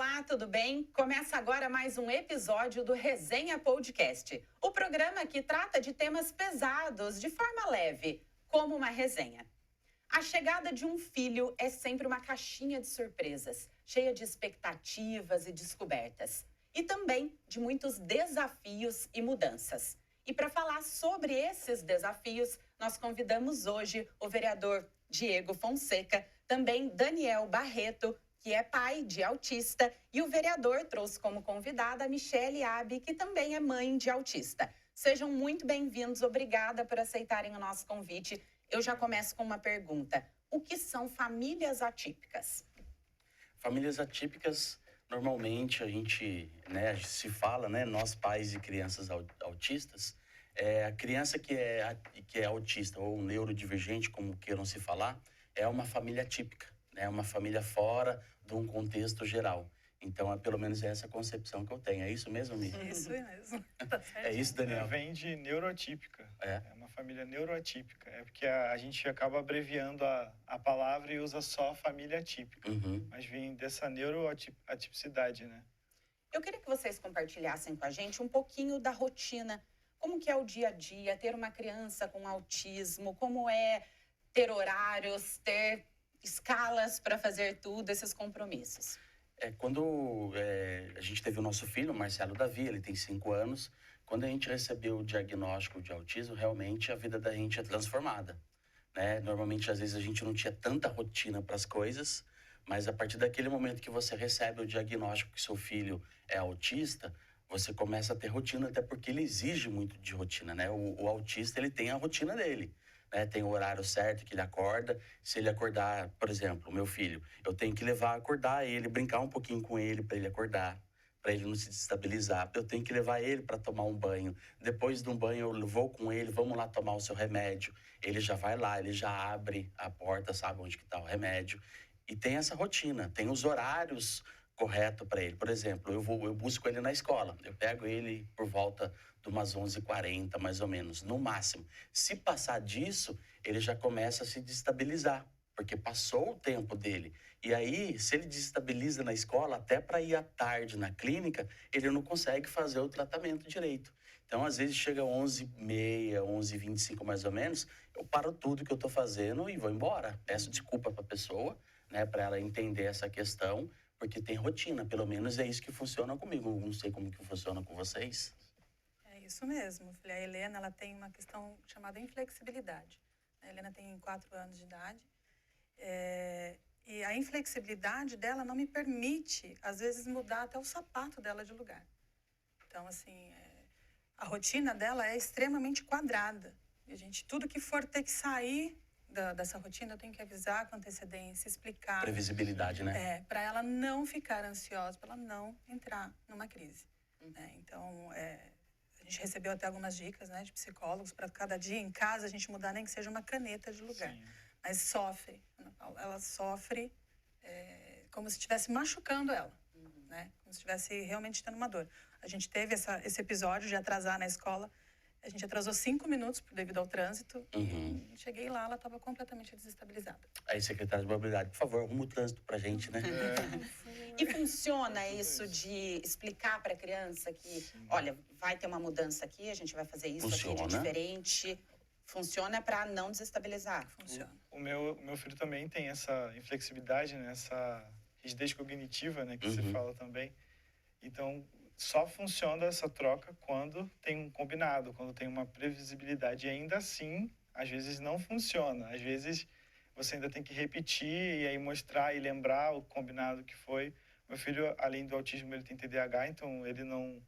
Olá, tudo bem? Começa agora mais um episódio do Resenha Podcast, o programa que trata de temas pesados de forma leve, como uma resenha. A chegada de um filho é sempre uma caixinha de surpresas, cheia de expectativas e descobertas, e também de muitos desafios e mudanças. E para falar sobre esses desafios, nós convidamos hoje o vereador Diego Fonseca, também Daniel Barreto, que é pai de autista, e o vereador trouxe como convidada a Michele Abi, que também é mãe de autista. Sejam muito bem-vindos, obrigada por aceitarem o nosso convite. Eu já começo com uma pergunta. O que são famílias atípicas? Famílias atípicas, normalmente a gente se fala, nós pais de crianças autistas, a criança que é autista ou neurodivergente, como queiram se falar, é uma família atípica, é uma família fora de um contexto geral. Então, pelo menos essa concepção que eu tenho. É isso mesmo, Mi? Isso mesmo. Tá É isso, Daniel? Vem de neuroatípica. É uma família neuroatípica. É porque a gente acaba abreviando a palavra e usa só família atípica. Uhum. Mas vem dessa neuroatipicidade, né? Eu queria que vocês compartilhassem com a gente um pouquinho da rotina. Como que é o dia a dia, ter uma criança com autismo? Como é ter horários, ter escalas para fazer tudo, esses compromissos? Quando a gente teve o nosso filho, o Marcelo Davi, ele tem 5 anos, quando a gente recebeu o diagnóstico de autismo, realmente a vida da gente é transformada, né? Normalmente, às vezes, a gente não tinha tanta rotina para as coisas, mas a partir daquele momento que você recebe o diagnóstico que seu filho é autista, você começa a ter rotina, até porque ele exige muito de rotina, né? O autista, ele tem a rotina dele. Tem o horário certo que ele acorda. Se ele acordar, por exemplo, o meu filho, eu tenho que acordar ele, brincar um pouquinho com ele para ele acordar, para ele não se desestabilizar. Eu tenho que levar ele para tomar um banho. Depois de um banho, eu vou com ele, vamos lá tomar o seu remédio. Ele já vai lá, ele já abre a porta, sabe onde que está o remédio. E tem essa rotina, tem os horários corretos para ele. Por exemplo, eu busco ele na escola. Eu pego ele por volta de umas 11h40, mais ou menos, no máximo. Se passar disso, ele já começa a se desestabilizar, porque passou o tempo dele. E aí, se ele desestabiliza na escola, até para ir à tarde na clínica, ele não consegue fazer o tratamento direito. Então, às vezes, chega 11h30, 11h25 mais ou menos, eu paro tudo que eu estou fazendo e vou embora. Peço desculpa para a pessoa, para ela entender essa questão, porque tem rotina, pelo menos é isso que funciona comigo. Não sei como que funciona com vocês. É isso mesmo. A Helena, ela tem uma questão chamada inflexibilidade. A Helena tem 4 anos de idade. E a inflexibilidade dela não me permite, às vezes, mudar até o sapato dela de lugar. Então, assim, a rotina dela é extremamente quadrada. E tudo que for ter que sair dessa rotina, eu tenho que avisar com antecedência, explicar. Previsibilidade, né? Para ela não ficar ansiosa, para ela não entrar numa crise. Então, a gente recebeu até algumas dicas, de psicólogos, para cada dia em casa a gente mudar, nem que seja uma caneta de lugar. Sim. Mas sofre. Ela sofre como se estivesse machucando ela. Como se estivesse realmente tendo uma dor. A gente teve esse episódio de atrasar na escola. A gente atrasou 5 minutos devido ao trânsito. Uhum. E cheguei lá, ela estava completamente desestabilizada. Aí, secretário de mobilidade, por favor, arruma o trânsito pra gente, né? E funciona isso de explicar para a criança que, olha, vai ter uma mudança aqui, a gente vai fazer isso aqui de diferente. Funciona para não desestabilizar? Funciona. O meu filho também tem essa inflexibilidade, essa rigidez cognitiva, que você fala também. Então, só funciona essa troca quando tem um combinado, quando tem uma previsibilidade. E ainda assim, às vezes não funciona. Às vezes você ainda tem que repetir e aí mostrar e lembrar o combinado que foi. Meu filho, além do autismo, ele tem TDAH, então ele não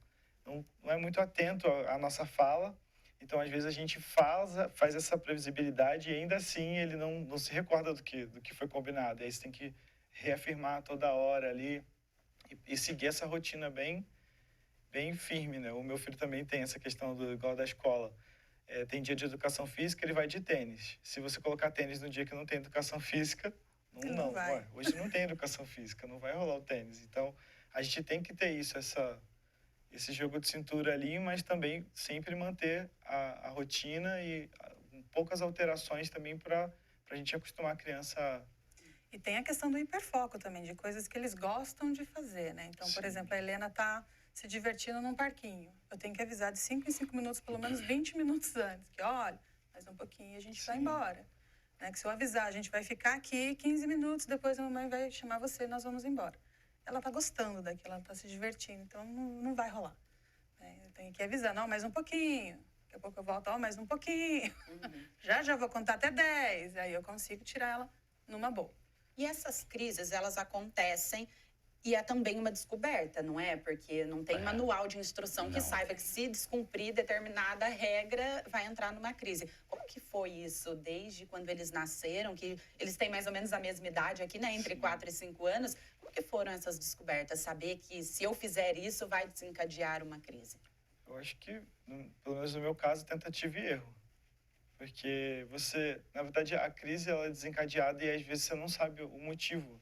é muito atento à nossa fala. Então, às vezes, a gente faz essa previsibilidade e ainda assim ele não se recorda do que foi combinado. E aí você tem que reafirmar toda hora ali e seguir essa rotina bem firme, né? O meu filho também tem essa questão igual da escola. Tem dia de educação física, ele vai de tênis. Se você colocar tênis no dia que não tem educação física, não vai. Ué, hoje não tem educação física, não vai rolar o tênis. Então, a gente tem que ter isso, esse jogo de cintura ali, mas também sempre manter a rotina e poucas alterações também para a gente acostumar a criança E tem a questão do hiperfoco também, de coisas que eles gostam de fazer, né? Então, por exemplo, a Helena tá se divertindo num parquinho. Eu tenho que avisar de 5 em 5 minutos, pelo menos 20 minutos antes, que olha, mais um pouquinho e a gente vai embora. Né? Que se eu avisar, a gente vai ficar aqui 15 minutos, depois a mamãe vai chamar você e nós vamos embora. Ela tá gostando daquilo, ela tá se divertindo, então não vai rolar. Né? Eu tenho que avisar, não, mais um pouquinho. Daqui a pouco eu volto, ó, mais um pouquinho. Já vou contar até 10, aí eu consigo tirar ela numa boa. E essas crises, elas acontecem e é também uma descoberta, não é? Porque não tem manual de instrução que saiba que se descumprir determinada regra, vai entrar numa crise. Como que foi isso desde quando eles nasceram? Que eles têm mais ou menos a mesma idade aqui, né? Entre 4 e 5 anos. Como que foram essas descobertas? Saber que se eu fizer isso, vai desencadear uma crise? Eu acho que, pelo menos no meu caso, tentativa e erro. Porque você, na verdade, a crise ela é desencadeada e às vezes você não sabe o motivo.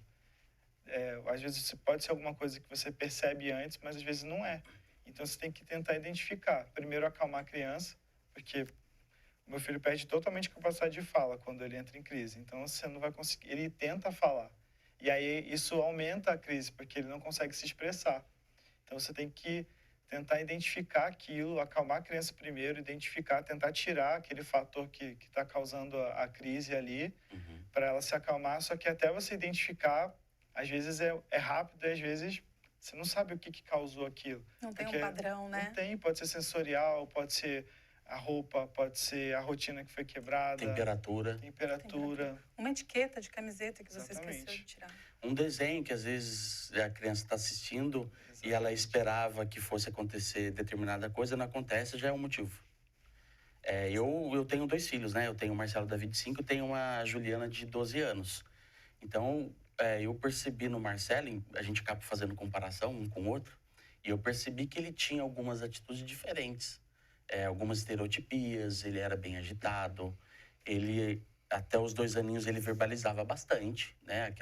Às vezes pode ser alguma coisa que você percebe antes, mas às vezes não é. Então você tem que tentar identificar. Primeiro, acalmar a criança, porque o meu filho perde totalmente a capacidade de fala quando ele entra em crise. Então você não vai conseguir. Ele tenta falar. E aí isso aumenta a crise, porque ele não consegue se expressar. Então você tem que tentar identificar aquilo, acalmar a criança primeiro, identificar, tentar tirar aquele fator que está causando a crise ali, para ela se acalmar. Só que até você identificar, às vezes é rápido e às vezes você não sabe o que causou aquilo. Não tem um padrão, né? Não tem, pode ser sensorial, pode ser a roupa, pode ser a rotina que foi quebrada. Temperatura. Uma etiqueta de camiseta que você esqueceu de tirar. Um desenho que às vezes a criança está assistindo e ela esperava que fosse acontecer determinada coisa, não acontece, já é um motivo. Eu tenho 2 filhos, né? Eu tenho o Marcelo Davi de 5 e tenho uma Juliana de 12 anos. Então, eu percebi no Marcelo, a gente acaba fazendo comparação um com o outro, e eu percebi que ele tinha algumas atitudes diferentes. Algumas estereotipias, ele era bem agitado, ele, até os 2 aninhos, ele verbalizava bastante, né?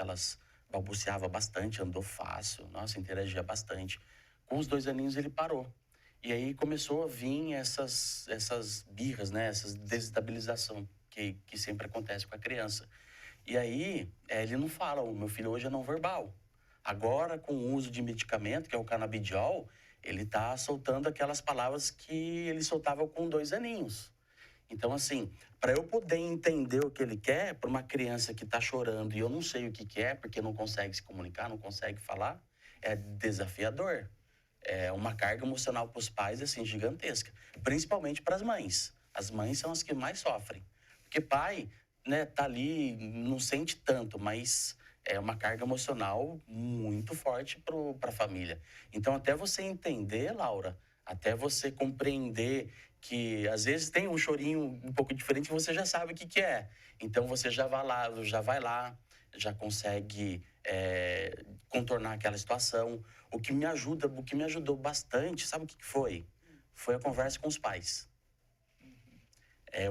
Balbuciava bastante, andou fácil, nossa, interagia bastante. Com os 2 aninhos ele parou. E aí começou a vir essas birras, né? Essa desestabilização que sempre acontece com a criança. E aí ele não fala, o meu filho hoje é não verbal. Agora, com o uso de medicamento, que é o canabidiol, ele tá soltando aquelas palavras que ele soltava com 2 aninhos. Então, assim, para eu poder entender o que ele quer, para uma criança que está chorando e eu não sei o que é, porque não consegue se comunicar, não consegue falar, é desafiador. É uma carga emocional para os pais, assim, gigantesca. Principalmente para as mães. As mães são as que mais sofrem. Porque pai, né, tá ali, não sente tanto, mas é uma carga emocional muito forte para a família. Então, até você entender, Laura, até você compreender que às vezes tem um chorinho um pouco diferente e você já sabe o que é. Então você já vai lá, já consegue contornar aquela situação. O que me ajudou bastante, sabe o que foi? Foi a conversa com os pais.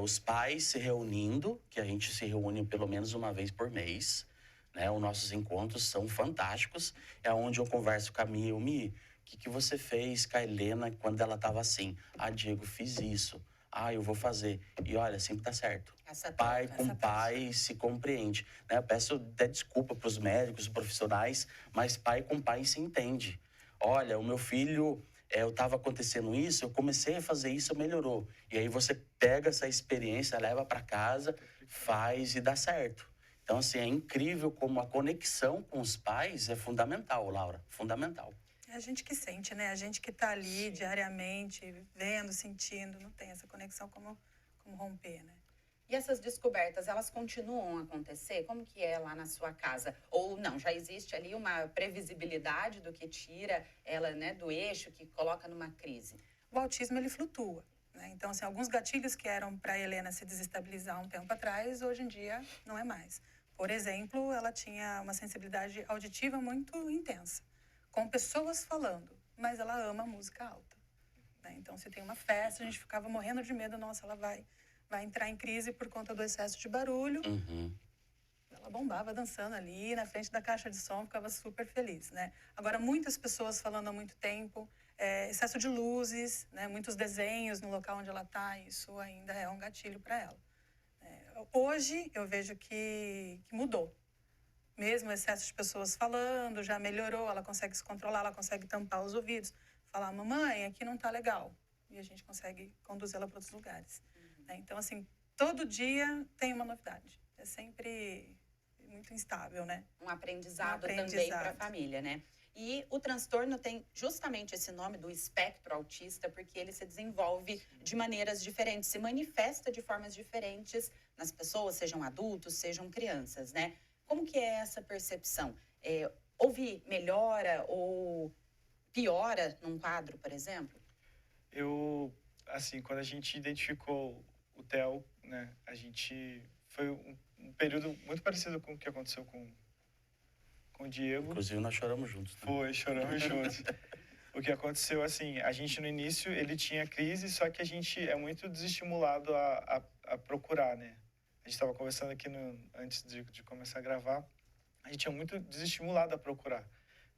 Os pais se reunindo, que a gente se reúne pelo menos uma vez por mês, né? Os nossos encontros são fantásticos. É onde eu converso com a Mi, o que você fez com a Helena quando ela estava assim? Ah, Diego, fiz isso. Ah, eu vou fazer. E olha, sempre dá certo. Pai com pai se compreende. Né? Eu peço até desculpa para os médicos, os profissionais, mas pai com pai se entende. Olha, o meu filho, estava acontecendo isso, eu comecei a fazer isso, melhorou. E aí você pega essa experiência, leva para casa, faz e dá certo. Então, assim, é incrível como a conexão com os pais é fundamental, Laura, fundamental. É a gente que sente, né? A gente que está ali diariamente, vendo, sentindo, não tem essa conexão como romper, né? E essas descobertas, elas continuam a acontecer? Como que é lá na sua casa? Ou não, já existe ali uma previsibilidade do que tira ela, né, do eixo, que coloca numa crise? O autismo, ele flutua, né? Então, assim, alguns gatilhos que eram para a Helena se desestabilizar um tempo atrás, hoje em dia não é mais. Por exemplo, ela tinha uma sensibilidade auditiva muito intensa, com pessoas falando, mas ela ama música alta, né? Então, se tem uma festa, a gente ficava morrendo de medo, nossa, ela vai entrar em crise por conta do excesso de barulho. Ela bombava dançando ali na frente da caixa de som, ficava super feliz, né? Agora, muitas pessoas falando há muito tempo, excesso de luzes, né? Muitos desenhos no local onde ela está, isso ainda é um gatilho para ela. Hoje, eu vejo que mudou. mesmo excesso de pessoas falando, já melhorou, ela consegue se controlar, ela consegue tampar os ouvidos, falar, mamãe, aqui não tá legal. E a gente consegue conduzê-la para outros lugares. Né? Então, assim, todo dia tem uma novidade. É sempre muito instável, né? Um aprendizado, também aprendizado. para a família, né? E o transtorno tem justamente esse nome do espectro autista, porque ele se desenvolve de maneiras diferentes, se manifesta de formas diferentes nas pessoas, sejam adultos, sejam crianças, né? Como que é essa percepção? Houve melhora ou piora num quadro, por exemplo? Assim, quando a gente identificou o Theo, né, a gente... Foi um período muito parecido com o que aconteceu com o Diego. Inclusive, nós choramos juntos. Né? Foi, choramos juntos. O que aconteceu, assim, a gente no início, ele tinha crise, só que a gente é muito desestimulado a procurar, né? A gente estava conversando aqui antes de começar a gravar, a gente é muito desestimulado a procurar.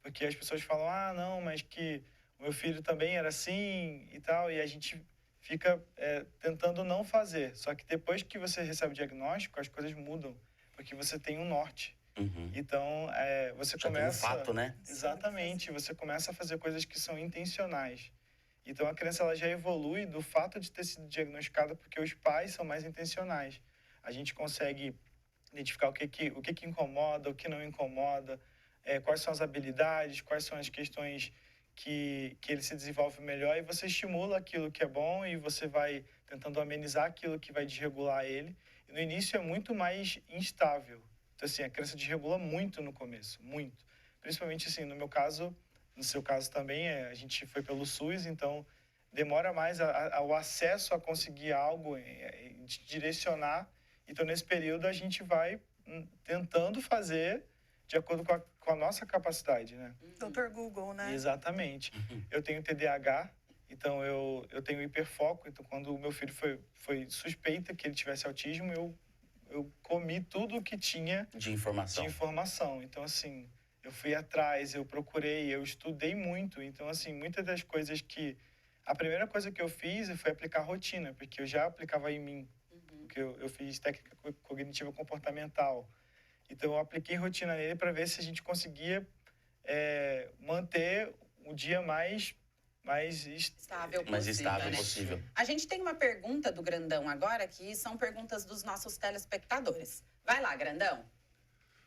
Porque as pessoas falam, não, mas que o meu filho também era assim e tal, e a gente fica tentando não fazer. Só que depois que você recebe o diagnóstico, as coisas mudam, porque você tem um norte. Uhum. Então, você já começa... tem um fato, né? Exatamente. Você começa a fazer coisas que são intencionais. Então, a criança ela já evolui do fato de ter sido diagnosticada porque os pais são mais intencionais. A gente consegue identificar o que incomoda, o que não incomoda, quais são as habilidades, quais são as questões que ele se desenvolve melhor, e você estimula aquilo que é bom e você vai tentando amenizar aquilo que vai desregular ele. E no início é muito mais instável. Então, assim, a criança desregula muito no começo, muito. Principalmente, assim, no meu caso, no seu caso também, a gente foi pelo SUS, então demora mais o acesso a conseguir algo, de direcionar. Então, nesse período, a gente vai tentando fazer de acordo com a nossa capacidade, né? Dr. Google, né? Exatamente. Eu tenho TDAH, então eu tenho hiperfoco. Então, quando o meu filho foi suspeita que ele tivesse autismo, eu comi tudo que tinha de informação. Então, assim, eu fui atrás, eu procurei, eu estudei muito. Então, assim, muitas das coisas que... A primeira coisa que eu fiz foi aplicar rotina, porque eu já aplicava em mim. Porque eu fiz técnica cognitiva comportamental. Então, eu apliquei rotina nele para ver se a gente conseguia manter o dia mais estável possível. Né? A gente tem uma pergunta do Grandão agora, que são perguntas dos nossos telespectadores. Vai lá, Grandão.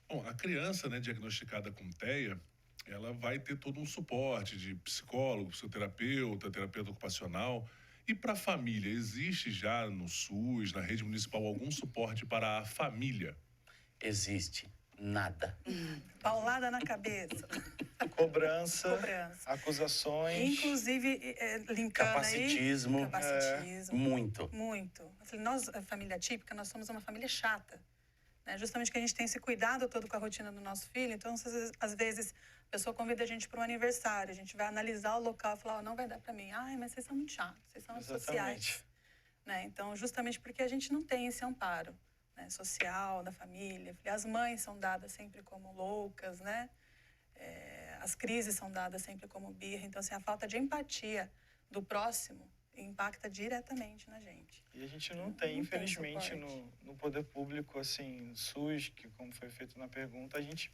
Bom, a criança, né, diagnosticada com TEA, ela vai ter todo um suporte de psicólogo, psicoterapeuta, terapeuta ocupacional. E para a família, existe já no SUS, na rede municipal, algum suporte para a família? Existe. Nada. Paulada na cabeça. Cobrança. Acusações. Inclusive, linkando capacitismo. Aí, capacitismo. Muito. Muito. Eu falei, nós, a família típica, nós somos uma família chata. Né? Justamente que a gente tem esse cuidado todo com a rotina do nosso filho. Então, às vezes, a pessoa convida a gente para um aniversário. A gente vai analisar o local e falar, não vai dar para mim. Ai, mas vocês são muito chatos, vocês são antissociais. Né? Então, justamente porque a gente não tem esse amparo, né, social, da família. As mães são dadas sempre como loucas, né? As crises são dadas sempre como birra. Então, assim, a falta de empatia do próximo impacta diretamente na gente. E a gente não tem, infelizmente, no poder público, assim, no SUS, que como foi feito na pergunta, a gente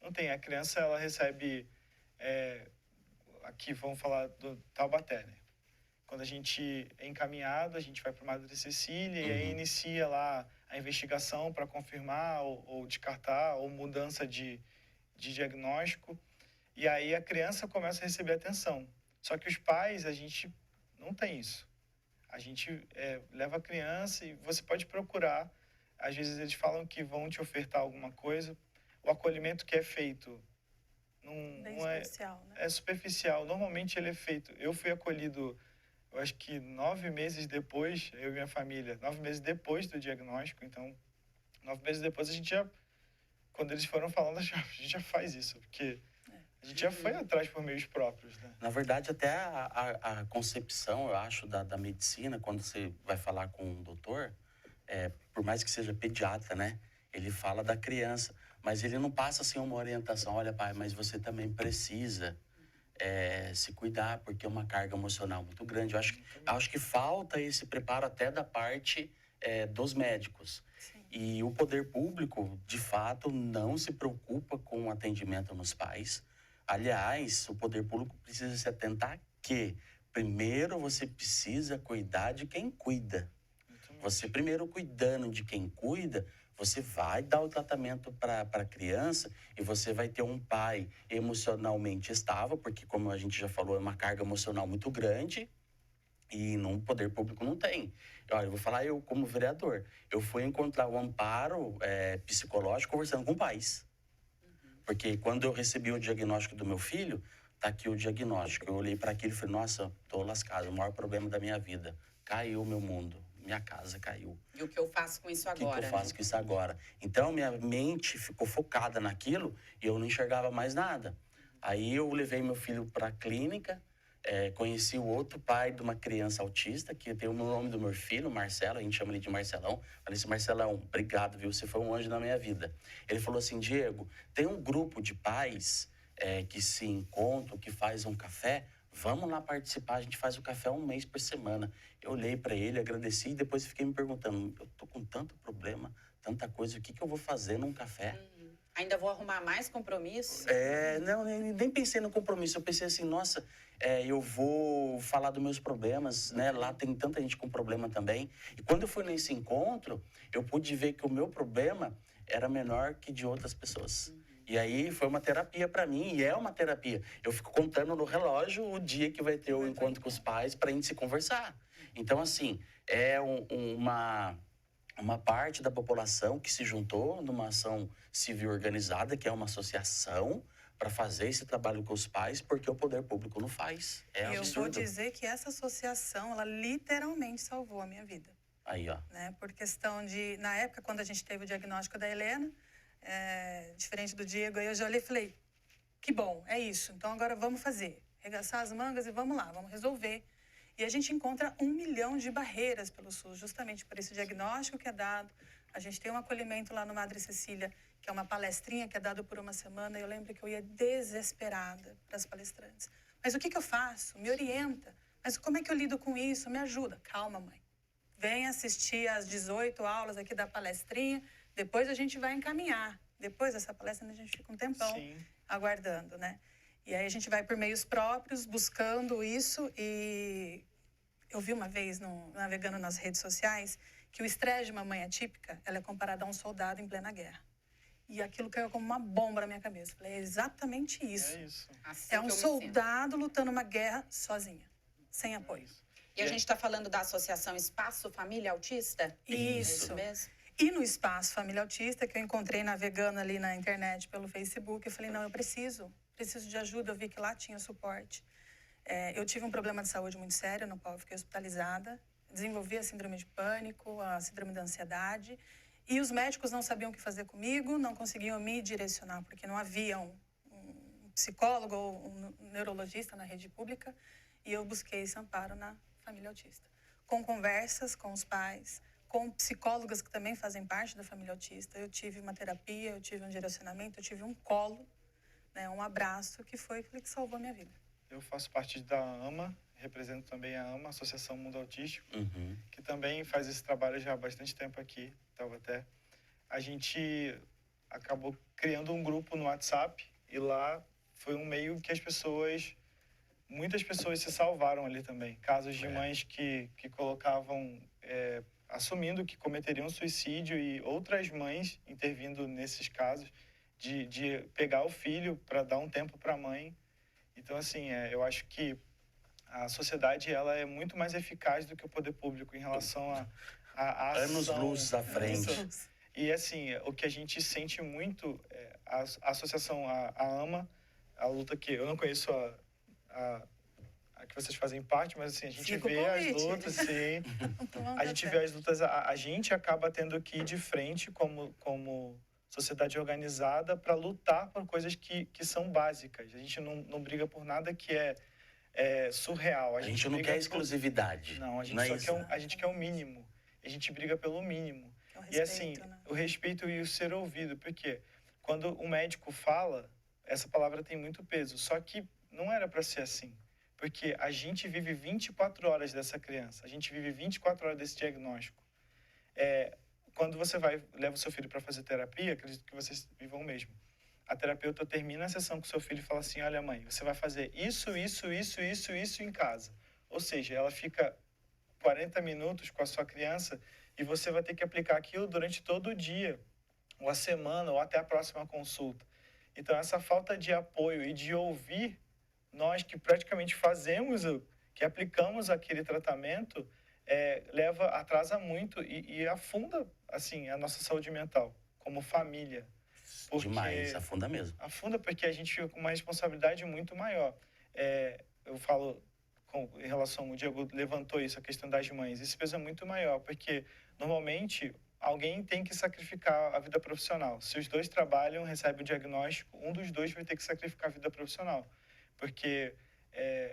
não tem. A criança, ela recebe, aqui vamos falar do Taubaté, né? Quando a gente é encaminhado, a gente vai para Madre Cecília e aí inicia lá a investigação para confirmar ou descartar, ou mudança de diagnóstico. E aí a criança começa a receber atenção. Só que os pais, a gente não tem isso. A gente leva a criança e você pode procurar. Às vezes eles falam que vão te ofertar alguma coisa. O acolhimento que é feito não superficial, né? É superficial. Normalmente ele é feito... Eu fui acolhido... Eu acho que 9 meses depois, eu e minha família, 9 meses depois do diagnóstico. Então, 9 meses depois, a gente já... Quando eles foram falando, a gente já faz isso. Porque a gente já foi atrás por meios próprios, né? Na verdade, até a concepção, eu acho, da medicina, quando você vai falar com um doutor, por mais que seja pediatra, né? Ele fala da criança, mas ele não passa assim uma orientação. Olha, pai, mas você também precisa... se cuidar, porque é uma carga emocional muito grande. Eu acho que falta esse preparo até da parte dos médicos. Sim. E o poder público, de fato, não se preocupa com o atendimento nos pais. Aliás, o poder público precisa se atentar que, primeiro, você precisa cuidar de quem cuida. Você, primeiro, cuidando de quem cuida, você vai dar o tratamento para a criança e você vai ter um pai emocionalmente estável, porque, como a gente já falou, é uma carga emocional muito grande. E no poder público não tem. Olha, eu vou falar eu como vereador. Eu fui encontrar o amparo psicológico conversando com pais. Porque quando eu recebi o diagnóstico do meu filho, tá aqui o diagnóstico. Eu olhei para aquilo e falei, nossa, tô lascado, o maior problema da minha vida. Caiu o meu mundo, minha casa caiu. E o que eu faço com isso agora? O que eu faço com isso agora? Então, minha mente ficou focada naquilo e eu não enxergava mais nada. Aí eu levei meu filho para a clínica, conheci o outro pai de uma criança autista, que tem o nome do meu filho, Marcelo, a gente chama ele de Marcelão. Falei assim, Marcelão, obrigado, viu? Você foi um anjo na minha vida. Ele falou assim, Diego, tem um grupo de pais que se encontram, que faz um café, vamos lá participar, a gente faz o café 1 mês por semana. Eu olhei para ele, agradeci e depois fiquei me perguntando, eu tô com tanto problema, tanta coisa, o que eu vou fazer num café? Ainda vou arrumar mais compromisso? Não, nem pensei no compromisso. Eu pensei assim, nossa, eu vou falar dos meus problemas, né? Lá tem tanta gente com problema também. E quando eu fui nesse encontro, eu pude ver que o meu problema era menor que de outras pessoas. E aí foi uma terapia para mim, e é uma terapia. Eu fico contando no relógio o dia que vai ter o encontro com os pais para a gente se conversar. Então, assim, é uma parte da população que se juntou numa ação civil organizada, que é uma associação, para fazer esse trabalho com os pais, porque o poder público não faz. É eu absurdo. vou dizer que essa associação, ela literalmente salvou a minha vida. Aí, ó. Né? Por questão de... Na época, quando a gente teve o diagnóstico da Helena, diferente do Diego, aí eu já olhei e falei, que bom, é isso. Então, agora vamos fazer. Arregaçar as mangas e vamos lá, vamos resolver. E a gente encontra 1 milhão de barreiras pelo SUS, justamente por esse diagnóstico que é dado. A gente tem um acolhimento lá no Madre Cecília, que é uma palestrinha que é dada por 1 semana. E eu lembro que eu ia desesperada para as palestrantes. Mas o que eu faço? Me orienta. Mas como é que eu lido com isso? Me ajuda. Calma, mãe. Vem assistir às 18 aulas aqui da palestrinha. Depois a gente vai encaminhar. Depois dessa palestra a gente fica um tempão aguardando, né? E aí a gente vai por meios próprios, buscando isso. E eu vi uma vez, navegando nas redes sociais, que o estresse de uma mãe atípica, ela é comparada a um soldado em plena guerra. E aquilo caiu como uma bomba na minha cabeça. Falei, é exatamente isso. É isso. Assim É um soldado lutando uma guerra sozinha, sem apoio. E a gente está falando da Associação Espaço Família Autista? Isso. Mesmo? E no Espaço Família Autista, que eu encontrei navegando ali na internet pelo Facebook, eu falei, não, eu preciso de ajuda. Eu vi que lá tinha suporte. Eu tive um problema de saúde muito sério, no qual eu fiquei hospitalizada. Desenvolvi a síndrome de pânico, a síndrome da ansiedade. E os médicos não sabiam o que fazer comigo, não conseguiam me direcionar, porque não havia um psicólogo ou um neurologista na rede pública. E eu busquei esse amparo na família autista. Com conversas com os pais, com psicólogas que também fazem parte da família autista. Eu tive uma terapia, eu tive um direcionamento, eu tive um colo, né, um abraço, que foi aquilo que salvou a minha vida. Eu faço parte da AMA, represento também a AMA, Associação Mundo Autístico, que também faz esse trabalho já há bastante tempo aqui, Taubaté. A gente acabou criando um grupo no WhatsApp e lá foi um meio que muitas pessoas se salvaram ali também. Casos de mães que colocavam, assumindo que cometeriam suicídio e outras mães intervindo nesses casos de pegar o filho para dar um tempo para a mãe. Então, assim, eu acho que a sociedade ela é muito mais eficaz do que o poder público em relação a anos-luz à frente. E, assim, o que a gente sente muito, a associação, a AMA, a luta que eu não conheço a que vocês fazem parte, mas, assim, a gente vê as lutas, sim. A gente vê as lutas, a gente acaba tendo que ir de frente como sociedade organizada para lutar por coisas que são básicas. A gente não briga por nada que é surreal. A gente não quer exclusividade. Não, a gente quer o mínimo. A gente briga pelo mínimo. Respeito, e assim, né? o respeito e o ser ouvido. Porque quando o médico fala, essa palavra tem muito peso. Só que não era para ser assim. Porque a gente vive 24 horas dessa criança. A gente vive 24 horas desse diagnóstico. quando você leva o seu filho para fazer terapia, acredito que vocês vivam o mesmo. A terapeuta termina a sessão com o seu filho e fala assim, olha mãe, você vai fazer isso em casa. Ou seja, ela fica 40 minutos com a sua criança e você vai ter que aplicar aquilo durante todo o dia, ou a semana, ou até a próxima consulta. Então, essa falta de apoio e de ouvir, nós que praticamente que aplicamos aquele tratamento, atrasa muito e afunda, assim, a nossa saúde mental, como família. Demais, afunda mesmo. Afunda porque a gente fica com uma responsabilidade muito maior. Eu falo, em relação, o Diego levantou isso, a questão das mães, esse peso é muito maior, porque normalmente alguém tem que sacrificar a vida profissional. Se os dois trabalham, recebem o diagnóstico, um dos dois vai ter que sacrificar a vida profissional, porque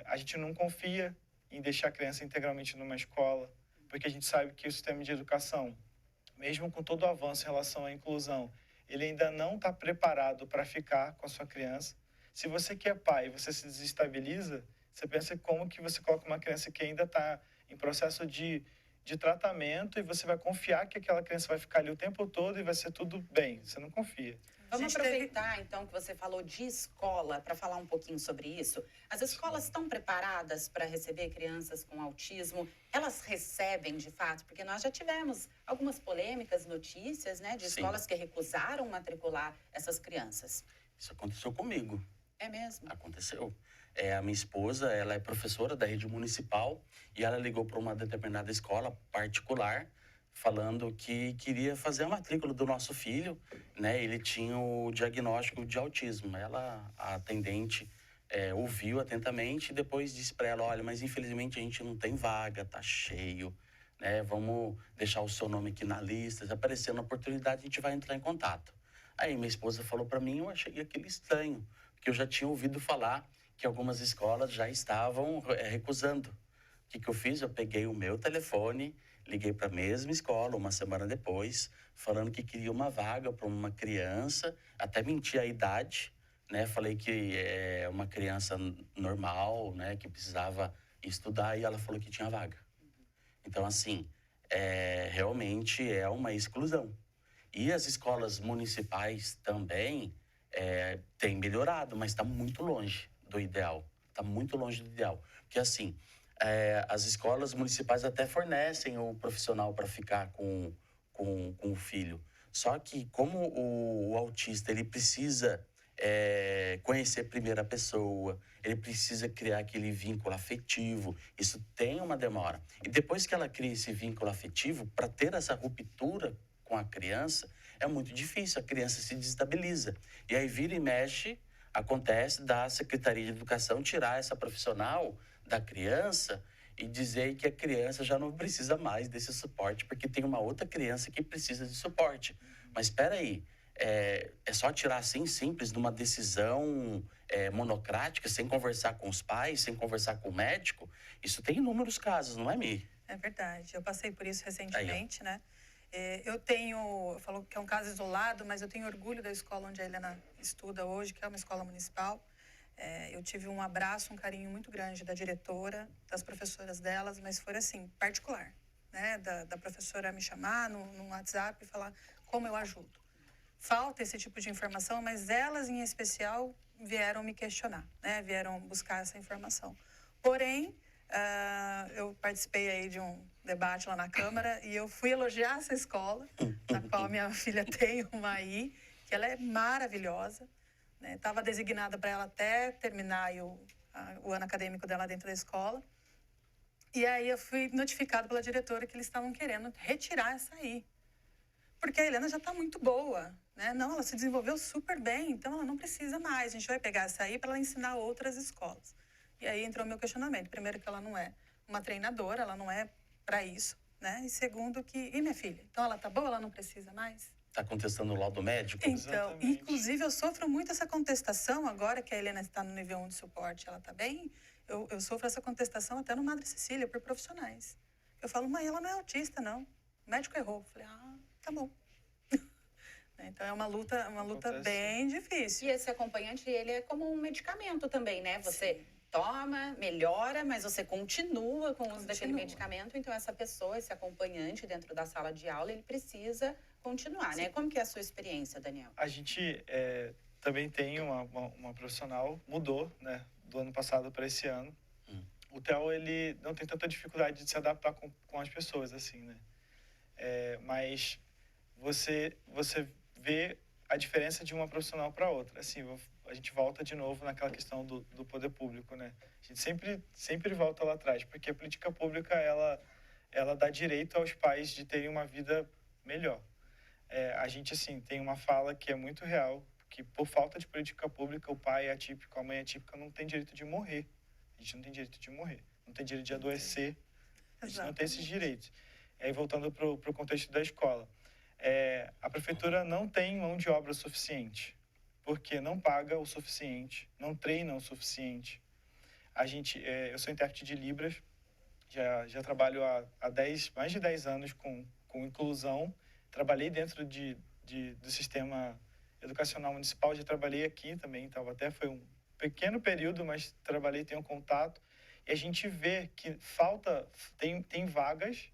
a gente não confia em deixar a criança integralmente numa escola, porque a gente sabe que o sistema de educação, mesmo com todo o avanço em relação à inclusão, ele ainda não está preparado para ficar com a sua criança. Se você que é pai, você se desestabiliza, você pensa como que você coloca uma criança que ainda está em processo de tratamento e você vai confiar que aquela criança vai ficar ali o tempo todo e vai ser tudo bem. Você não confia. Vamos aproveitar, então, que você falou de escola para falar um pouquinho sobre isso. As escolas estão preparadas para receber crianças com autismo? Elas recebem, de fato? Porque nós já tivemos algumas polêmicas, notícias, né, de escolas que recusaram matricular essas crianças. Isso aconteceu comigo. É mesmo? Aconteceu. A minha esposa, ela é professora da rede municipal e ela ligou para uma determinada escola particular falando que queria fazer a matrícula do nosso filho, né? Ele tinha o diagnóstico de autismo. A atendente, ouviu atentamente e depois disse para ela, olha, mas infelizmente a gente não tem vaga, tá cheio, né? Vamos deixar o seu nome aqui na lista, se aparecer uma oportunidade a gente vai entrar em contato. Aí minha esposa falou para mim, eu achei aquilo estranho, porque eu já tinha ouvido falar que algumas escolas já estavam recusando. O que eu fiz? Eu peguei o meu telefone, liguei para a mesma escola uma semana depois, falando que queria uma vaga para uma criança, até menti a idade, né? Falei que é uma criança normal, né? Que precisava estudar e ela falou que tinha vaga. Então, assim, realmente é uma exclusão. E as escolas municipais também têm melhorado, mas está muito longe do ideal. Está muito longe do ideal. Porque, assim, as escolas municipais até fornecem o profissional para ficar com o filho. Só que, como o autista, ele precisa conhecer a primeira pessoa, ele precisa criar aquele vínculo afetivo, isso tem uma demora. E depois que ela cria esse vínculo afetivo, para ter essa ruptura com a criança, é muito difícil, a criança se desestabiliza. E aí vira e mexe, acontece da Secretaria de Educação tirar essa profissional da criança e dizer que a criança já não precisa mais desse suporte, porque tem uma outra criança que precisa de suporte. Mas espera aí, é só tirar assim, simples, numa decisão monocrática, sem conversar com os pais, sem conversar com o médico? Isso tem inúmeros casos, não é, Mi? É verdade, eu passei por isso recentemente, né? Eu falo que é um caso isolado, mas eu tenho orgulho da escola onde a Helena estuda hoje, que é uma escola municipal. Eu tive um abraço, um carinho muito grande da diretora, das professoras delas, mas foi assim, particular, né? Da professora me chamar no WhatsApp e falar como eu ajudo. Falta esse tipo de informação, mas elas em especial vieram me questionar, né? Vieram buscar essa informação. Porém, eu participei aí de um debate lá na Câmara e eu fui elogiar essa escola, na qual minha filha tem uma aí, que ela é maravilhosa. Estava designada para ela até terminar aí o ano acadêmico dela dentro da escola. E aí eu fui notificada pela diretora que eles estavam querendo retirar essa aí. Porque a Helena já está muito boa, né? Não, ela se desenvolveu super bem, então ela não precisa mais. A gente vai pegar essa aí para ela ensinar outras escolas. E aí entrou o meu questionamento. Primeiro que ela não é uma treinadora, ela não é para isso, né? E segundo que... E minha filha? Então ela tá boa, ela não precisa mais? Está contestando o laudo médico? Então, Exatamente. inclusive eu sofro muito essa contestação agora que a Helena está no nível 1 de suporte, ela está bem. Eu sofro essa contestação até no Madre Cecília, por profissionais. Eu falo, mãe, ela não é autista, não. O médico errou. Eu falei, tá bom. Então é uma luta Acontece. bem difícil. E esse acompanhante, ele é como um medicamento também, né? Você toma, melhora, mas você continua com o uso daquele Continua. medicamento. Então, essa pessoa, esse acompanhante dentro da sala de aula, ele precisa continuar, né? Como que é a sua experiência, Daniel? A gente também tem uma profissional, mudou, né, do ano passado para esse ano. O Theo, ele não tem tanta dificuldade de se adaptar com as pessoas, assim, né? Mas você vê a diferença de uma profissional para outra. Assim, a gente volta de novo naquela questão do poder público, né? A gente sempre volta lá atrás, porque a política pública, ela dá direito aos pais de terem uma vida melhor. A gente, assim, tem uma fala que é muito real, que por falta de política pública, o pai atípico, a mãe atípica não tem direito de morrer. A gente não tem direito de morrer, não tem direito de adoecer, a gente não tem esses direitos. Aí, voltando para o contexto da escola, a prefeitura não tem mão de obra suficiente, porque não paga o suficiente, não treina o suficiente. Eu sou intérprete de Libras, já trabalho há mais de 10 anos com inclusão. Trabalhei dentro do sistema educacional municipal, já trabalhei aqui também em Taubaté, foi um pequeno período, mas trabalhei, tenho contato. E a gente vê que tem vagas,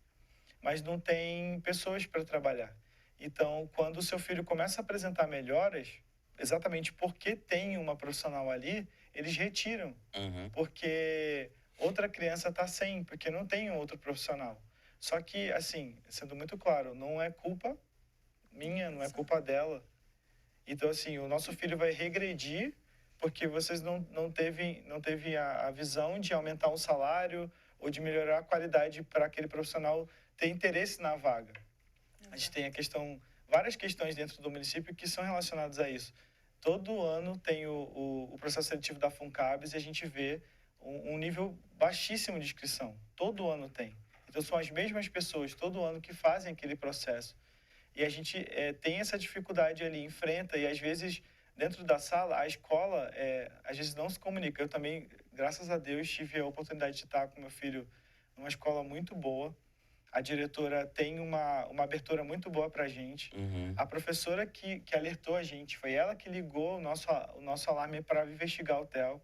mas não tem pessoas para trabalhar. Então, quando o seu filho começa a apresentar melhoras, exatamente porque tem uma profissional ali, eles retiram. Porque outra criança está sem, porque não tem um outro profissional. Só que, assim, sendo muito claro, não é culpa minha, não é culpa dela. Então, assim, o nosso filho vai regredir porque vocês não teve a visão de aumentar o salário ou de melhorar a qualidade para aquele profissional ter interesse na vaga. A gente tem várias questões dentro do município que são relacionadas a isso. Todo ano tem o processo seletivo da FUNCABS e a gente vê um nível baixíssimo de inscrição. Todo ano tem. Então, são as mesmas pessoas, todo ano, que fazem aquele processo. E a gente tem essa dificuldade ali, enfrenta, e às vezes, dentro da sala, a escola, às vezes não se comunica. Eu também, graças a Deus, tive a oportunidade de estar com meu filho numa escola muito boa. A diretora tem uma abertura muito boa para a gente. A professora que alertou a gente, foi ela que ligou o nosso alarme para investigar o Theo.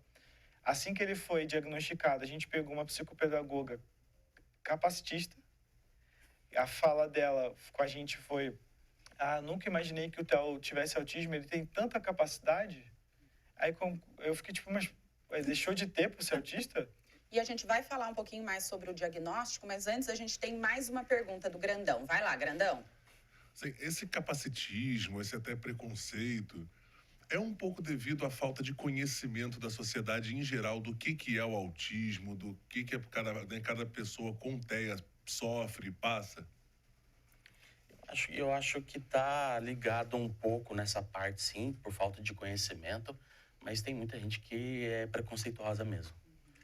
Assim que ele foi diagnosticado, a gente pegou uma psicopedagoga capacitista. A fala dela com a gente foi: nunca imaginei que o Theo tivesse autismo, ele tem tanta capacidade. Aí eu fiquei tipo, mas deixou de ter por ser autista? E a gente vai falar um pouquinho mais sobre o diagnóstico, mas antes a gente tem mais uma pergunta do Grandão. Vai lá, Grandão. Sim, esse capacitismo, esse até preconceito, é um pouco devido à falta de conhecimento da sociedade em geral do que é o autismo, do que cada pessoa com TEA sofre, passa? Eu acho que está ligado um pouco nessa parte, sim, por falta de conhecimento, mas tem muita gente que é preconceituosa mesmo.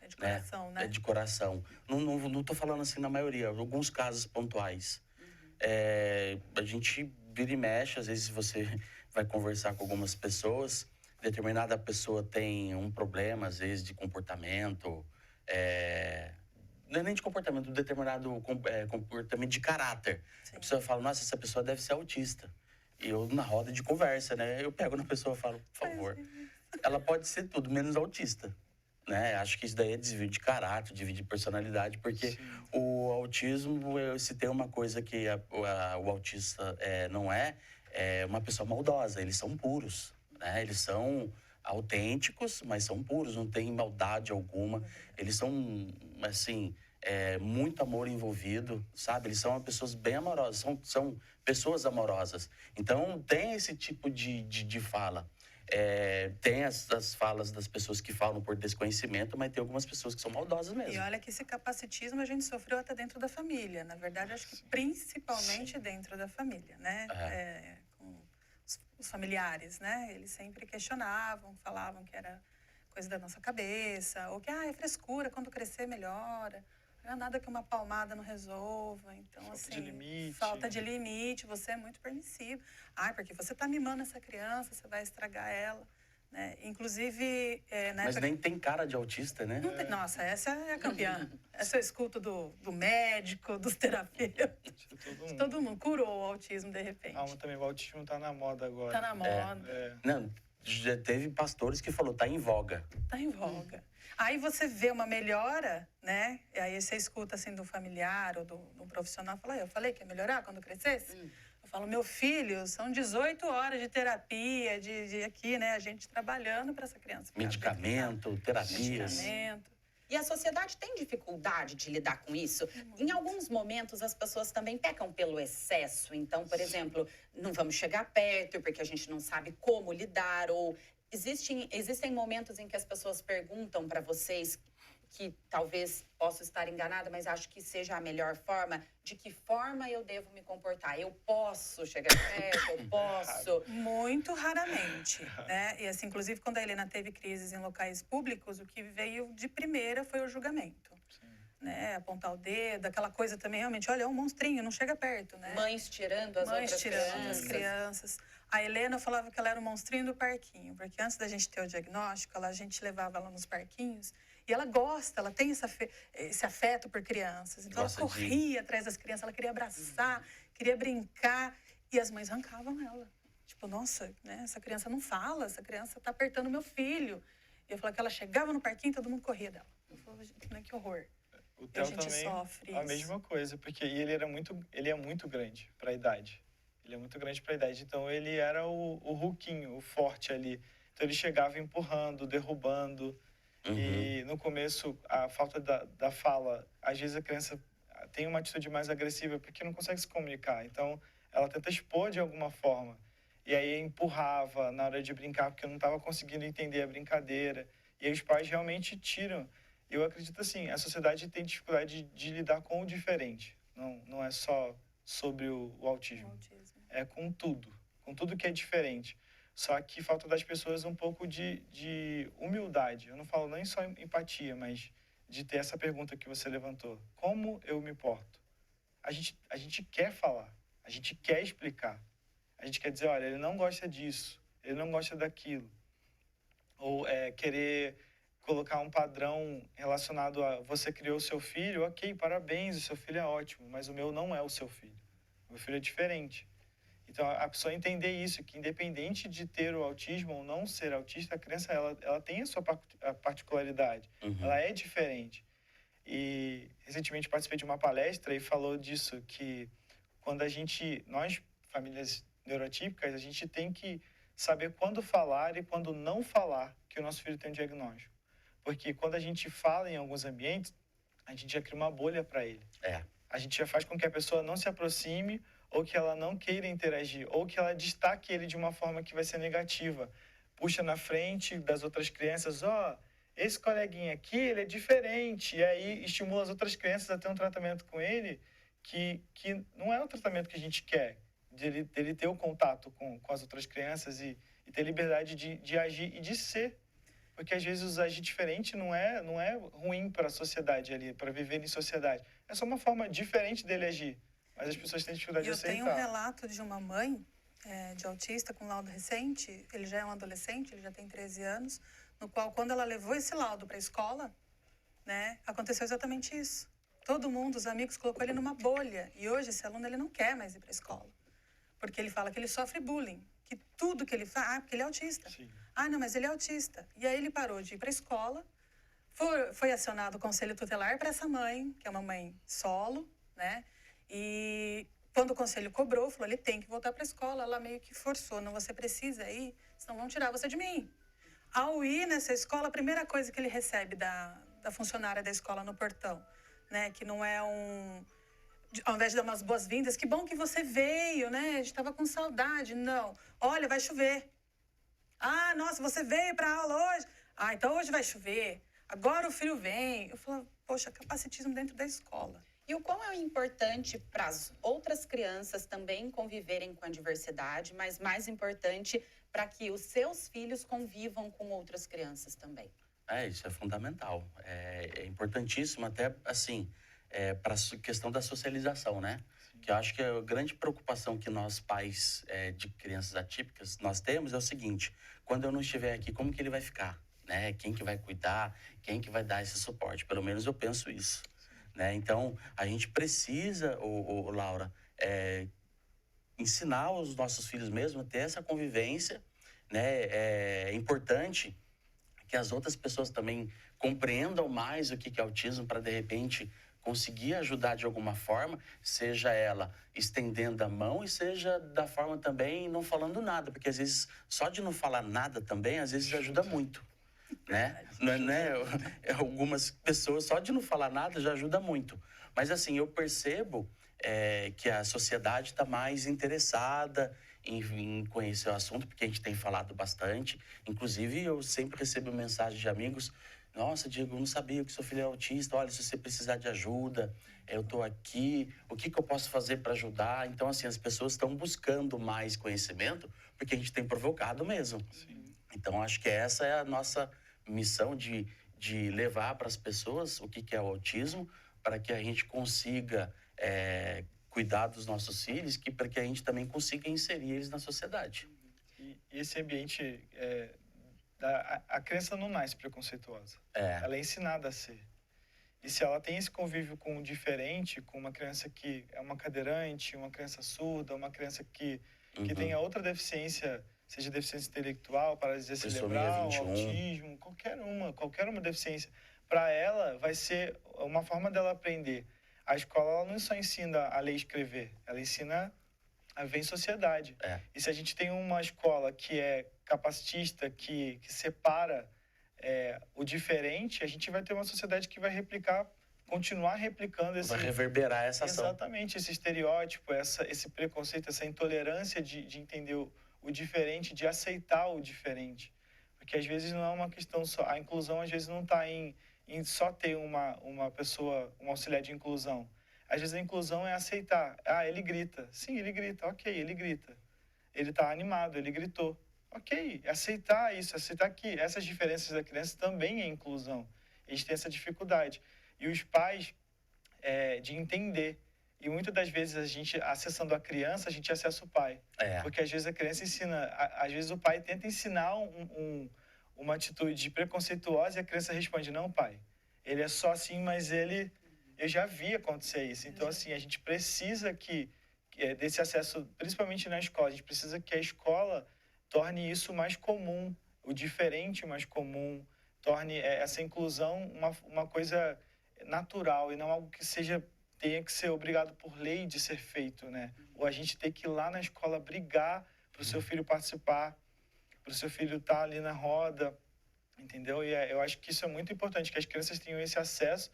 É de coração, né? É de coração. Não tô falando assim na maioria, alguns casos pontuais. A gente vira e mexe, às vezes você vai conversar com algumas pessoas, determinada pessoa tem um problema, às vezes, de comportamento, não é nem de comportamento, determinado comportamento de caráter. Sim. A pessoa fala, nossa, essa pessoa deve ser autista. E eu, na roda de conversa, né, eu pego na pessoa e falo, por favor, ela pode ser tudo menos autista. Né? Acho que isso daí é desvio de caráter, desvio de personalidade, porque sim, o autismo, se tem uma coisa que o autista não é uma pessoa maldosa, eles são puros, né? Eles são autênticos, mas são puros, não tem maldade alguma, eles são, assim, muito amor envolvido, sabe? Eles são pessoas bem amorosas, são pessoas amorosas. Então, tem esse tipo de fala. Tem as falas das pessoas que falam por desconhecimento, mas tem algumas pessoas que são maldosas mesmo. E olha que esse capacitismo a gente sofreu até dentro da família. Na verdade, acho que principalmente dentro da família, né? Com os familiares, né? Eles sempre questionavam, falavam que era coisa da nossa cabeça, ou que é frescura, quando crescer melhora. Não é nada que uma palmada não resolva. Então, falta assim, de limite. Falta de limite, você é muito permissivo. Porque você está mimando essa criança, você vai estragar ela. Né? Inclusive, mas nem tem cara de autista, né? Nossa, essa é a campeã. Essa eu escuto do médico, dos terapeutas. Todo mundo curou o autismo de repente. Também o autismo está na moda agora. Está na moda. Não, já teve pastores que falou, tá em voga. Tá em voga. Aí você vê uma melhora, né? E aí você escuta assim do familiar ou do profissional, fala, eu falei que ia melhorar quando crescesse? Eu falo, meu filho, são 18 horas de terapia, de aqui, né? A gente trabalhando para essa criança. Medicamento, terapias. Medicamento. E a sociedade tem dificuldade de lidar com isso. Em alguns momentos, as pessoas também pecam pelo excesso. Então, por exemplo, não vamos chegar perto porque a gente não sabe como lidar. Ou existem momentos em que as pessoas perguntam para vocês, que talvez possa estar enganada, mas acho que seja a melhor forma. De que forma eu devo me comportar? Eu posso chegar perto? Eu posso? Muito raramente, né? E assim, inclusive, quando a Helena teve crises em locais públicos, o que veio de primeira foi o julgamento. Né? Apontar o dedo, aquela coisa também, realmente, olha, é um monstrinho, não chega perto, né? Mães tirando as outras crianças. As crianças. A Helena falava que ela era o monstrinho do parquinho, porque antes da gente ter o diagnóstico, a gente levava ela nos parquinhos. E ela gosta, ela tem esse afeto por crianças. Então, ela corria atrás das crianças, ela queria abraçar, queria brincar. E as mães arrancavam ela. Tipo, nossa, né, essa criança não fala, essa criança tá apertando meu filho. E eu falava que ela chegava no parquinho e todo mundo corria dela. Eu falava, né, que horror. O Theo também, a mesma coisa, porque ele é muito grande para a idade. Ele é muito grande para a idade, então ele era o Hulkinho, o forte ali. Então ele chegava empurrando, derrubando. E no começo, a falta da fala, às vezes a criança tem uma atitude mais agressiva porque não consegue se comunicar. Então, ela tenta expor de alguma forma. E aí empurrava na hora de brincar porque não estava conseguindo entender a brincadeira. E aí os pais realmente tiram. Eu acredito assim, a sociedade tem dificuldade de lidar com o diferente. Não é só sobre o autismo. É com tudo que é diferente. Só que falta das pessoas um pouco de humildade. Eu não falo nem só empatia, mas de ter essa pergunta que você levantou. Como eu me porto? A gente quer falar, a gente quer explicar. A gente quer dizer, olha, ele não gosta disso, ele não gosta daquilo. Ou querer colocar um padrão relacionado a você criou o seu filho, ok, parabéns, o seu filho é ótimo, mas o meu não é o seu filho. O meu filho é diferente. Então, a pessoa entender isso, que independente de ter o autismo ou não ser autista, a criança, ela tem a sua particularidade. Ela é diferente. E, recentemente, participei de uma palestra e falou disso, que quando nós, famílias neurotípicas, a gente tem que saber quando falar e quando não falar que o nosso filho tem um diagnóstico. Porque quando a gente fala em alguns ambientes, a gente já cria uma bolha para ele. A gente já faz com que a pessoa não se aproxime ou que ela não queira interagir, ou que ela destaque ele de uma forma que vai ser negativa. Puxa na frente das outras crianças, esse coleguinha aqui, ele é diferente. E aí estimula as outras crianças a ter um tratamento com ele que não é o tratamento que a gente quer, dele ter o contato com as outras crianças e ter liberdade de agir e de ser. Porque às vezes agir diferente não é ruim para a sociedade ali, para viver em sociedade. É só uma forma diferente dele agir. Mas as pessoas têm dificuldade de aceitar. Eu tenho um relato de uma mãe de autista com laudo recente. Ele já é um adolescente, ele já tem 13 anos. No qual, quando ela levou esse laudo para a escola, né, aconteceu exatamente isso. Todo mundo, os amigos, colocou ele numa bolha. E hoje esse aluno ele não quer mais ir para a escola. Porque ele fala que ele sofre bullying. Que tudo que ele faz... porque ele é autista. Sim. Não, mas ele é autista. E aí ele parou de ir para a escola. Foi acionado o conselho tutelar para essa mãe, que é uma mãe solo, né? E quando o conselho cobrou, falou, ele tem que voltar para a escola. Ela meio que forçou, não, você precisa ir, senão vão tirar você de mim. Ao ir nessa escola, a primeira coisa que ele recebe da funcionária da escola no portão, né, que não é ao invés de dar umas boas-vindas, que bom que você veio, né, a gente estava com saudade. Não, olha, vai chover. Nossa, você veio para a aula hoje? Então hoje vai chover. Agora o filho vem. Eu falo, poxa, capacitismo dentro da escola. E o quão é importante para as outras crianças também conviverem com a diversidade, mas mais importante para que os seus filhos convivam com outras crianças também? Isso é fundamental. É importantíssimo até, assim, para a questão da socialização, né? Sim. Que eu acho que a grande preocupação que nós, pais de crianças atípicas, nós temos é o seguinte, quando eu não estiver aqui, como que ele vai ficar? Né? Quem que vai cuidar? Quem que vai dar esse suporte? Pelo menos eu penso isso. Né? Então, a gente precisa, Laura, ensinar os nossos filhos mesmo a ter essa convivência, né? É importante que as outras pessoas também compreendam mais o que é autismo para, de repente, conseguir ajudar de alguma forma, seja ela estendendo a mão e seja da forma também não falando nada, porque às vezes só de não falar nada também, às vezes ajuda muito, né? Algumas pessoas só de não falar nada já ajuda muito. Mas assim, eu percebo que a sociedade está mais interessada em conhecer o assunto, porque a gente tem falado bastante. Inclusive, eu sempre recebo mensagens de amigos: nossa, Diego, eu não sabia que seu filho é autista. Olha, se você precisar de ajuda, eu estou aqui. O que eu posso fazer para ajudar? Então, assim, as pessoas estão buscando mais conhecimento, porque a gente tem provocado mesmo. Sim. Então, acho que essa é a nossa missão de levar para as pessoas o que é o autismo, para que a gente consiga cuidar dos nossos filhos, para que a gente também consiga inserir eles na sociedade. E esse ambiente, a criança não nasce preconceituosa. Ela é ensinada a ser. E se ela tem esse convívio com o diferente, com uma criança que é uma cadeirante, uma criança surda, uma criança que tenha outra deficiência, seja deficiência intelectual, paralisia cerebral, autismo, qualquer uma deficiência, para ela vai ser uma forma dela aprender. A escola ela não só ensina a ler e escrever, ela ensina a ver em sociedade. E se a gente tem uma escola que é capacitista, que separa o diferente, a gente vai ter uma sociedade que vai continuar replicando esse... Vai reverberar essa ação. Exatamente, esse estereótipo, esse preconceito, essa intolerância de entender o diferente, de aceitar o diferente. Porque às vezes não é uma questão só... A inclusão às vezes não está em só ter uma pessoa, um auxiliar de inclusão. Às vezes a inclusão é aceitar. Ele grita. Sim, ele grita. Ok, ele grita. Ele está animado, ele gritou. Ok, aceitar isso, aceitar que essas diferenças da criança também é inclusão. Eles têm essa dificuldade. E os pais, de entender. E muitas das vezes a gente, acessando a criança, a gente acessa o pai. Porque às vezes a criança ensina, às vezes o pai tenta ensinar uma atitude preconceituosa e a criança responde: não, pai, ele é só assim, mas eu já vi acontecer isso. Então, assim, a gente precisa desse acesso, principalmente na escola, a gente precisa que a escola torne isso mais comum, o diferente mais comum, torne essa inclusão uma coisa natural e não algo que tenha que ser obrigado por lei de ser feito, né? Ou a gente ter que ir lá na escola brigar para o seu filho participar, para o seu filho estar ali na roda, entendeu? E eu acho que isso é muito importante, que as crianças tenham esse acesso,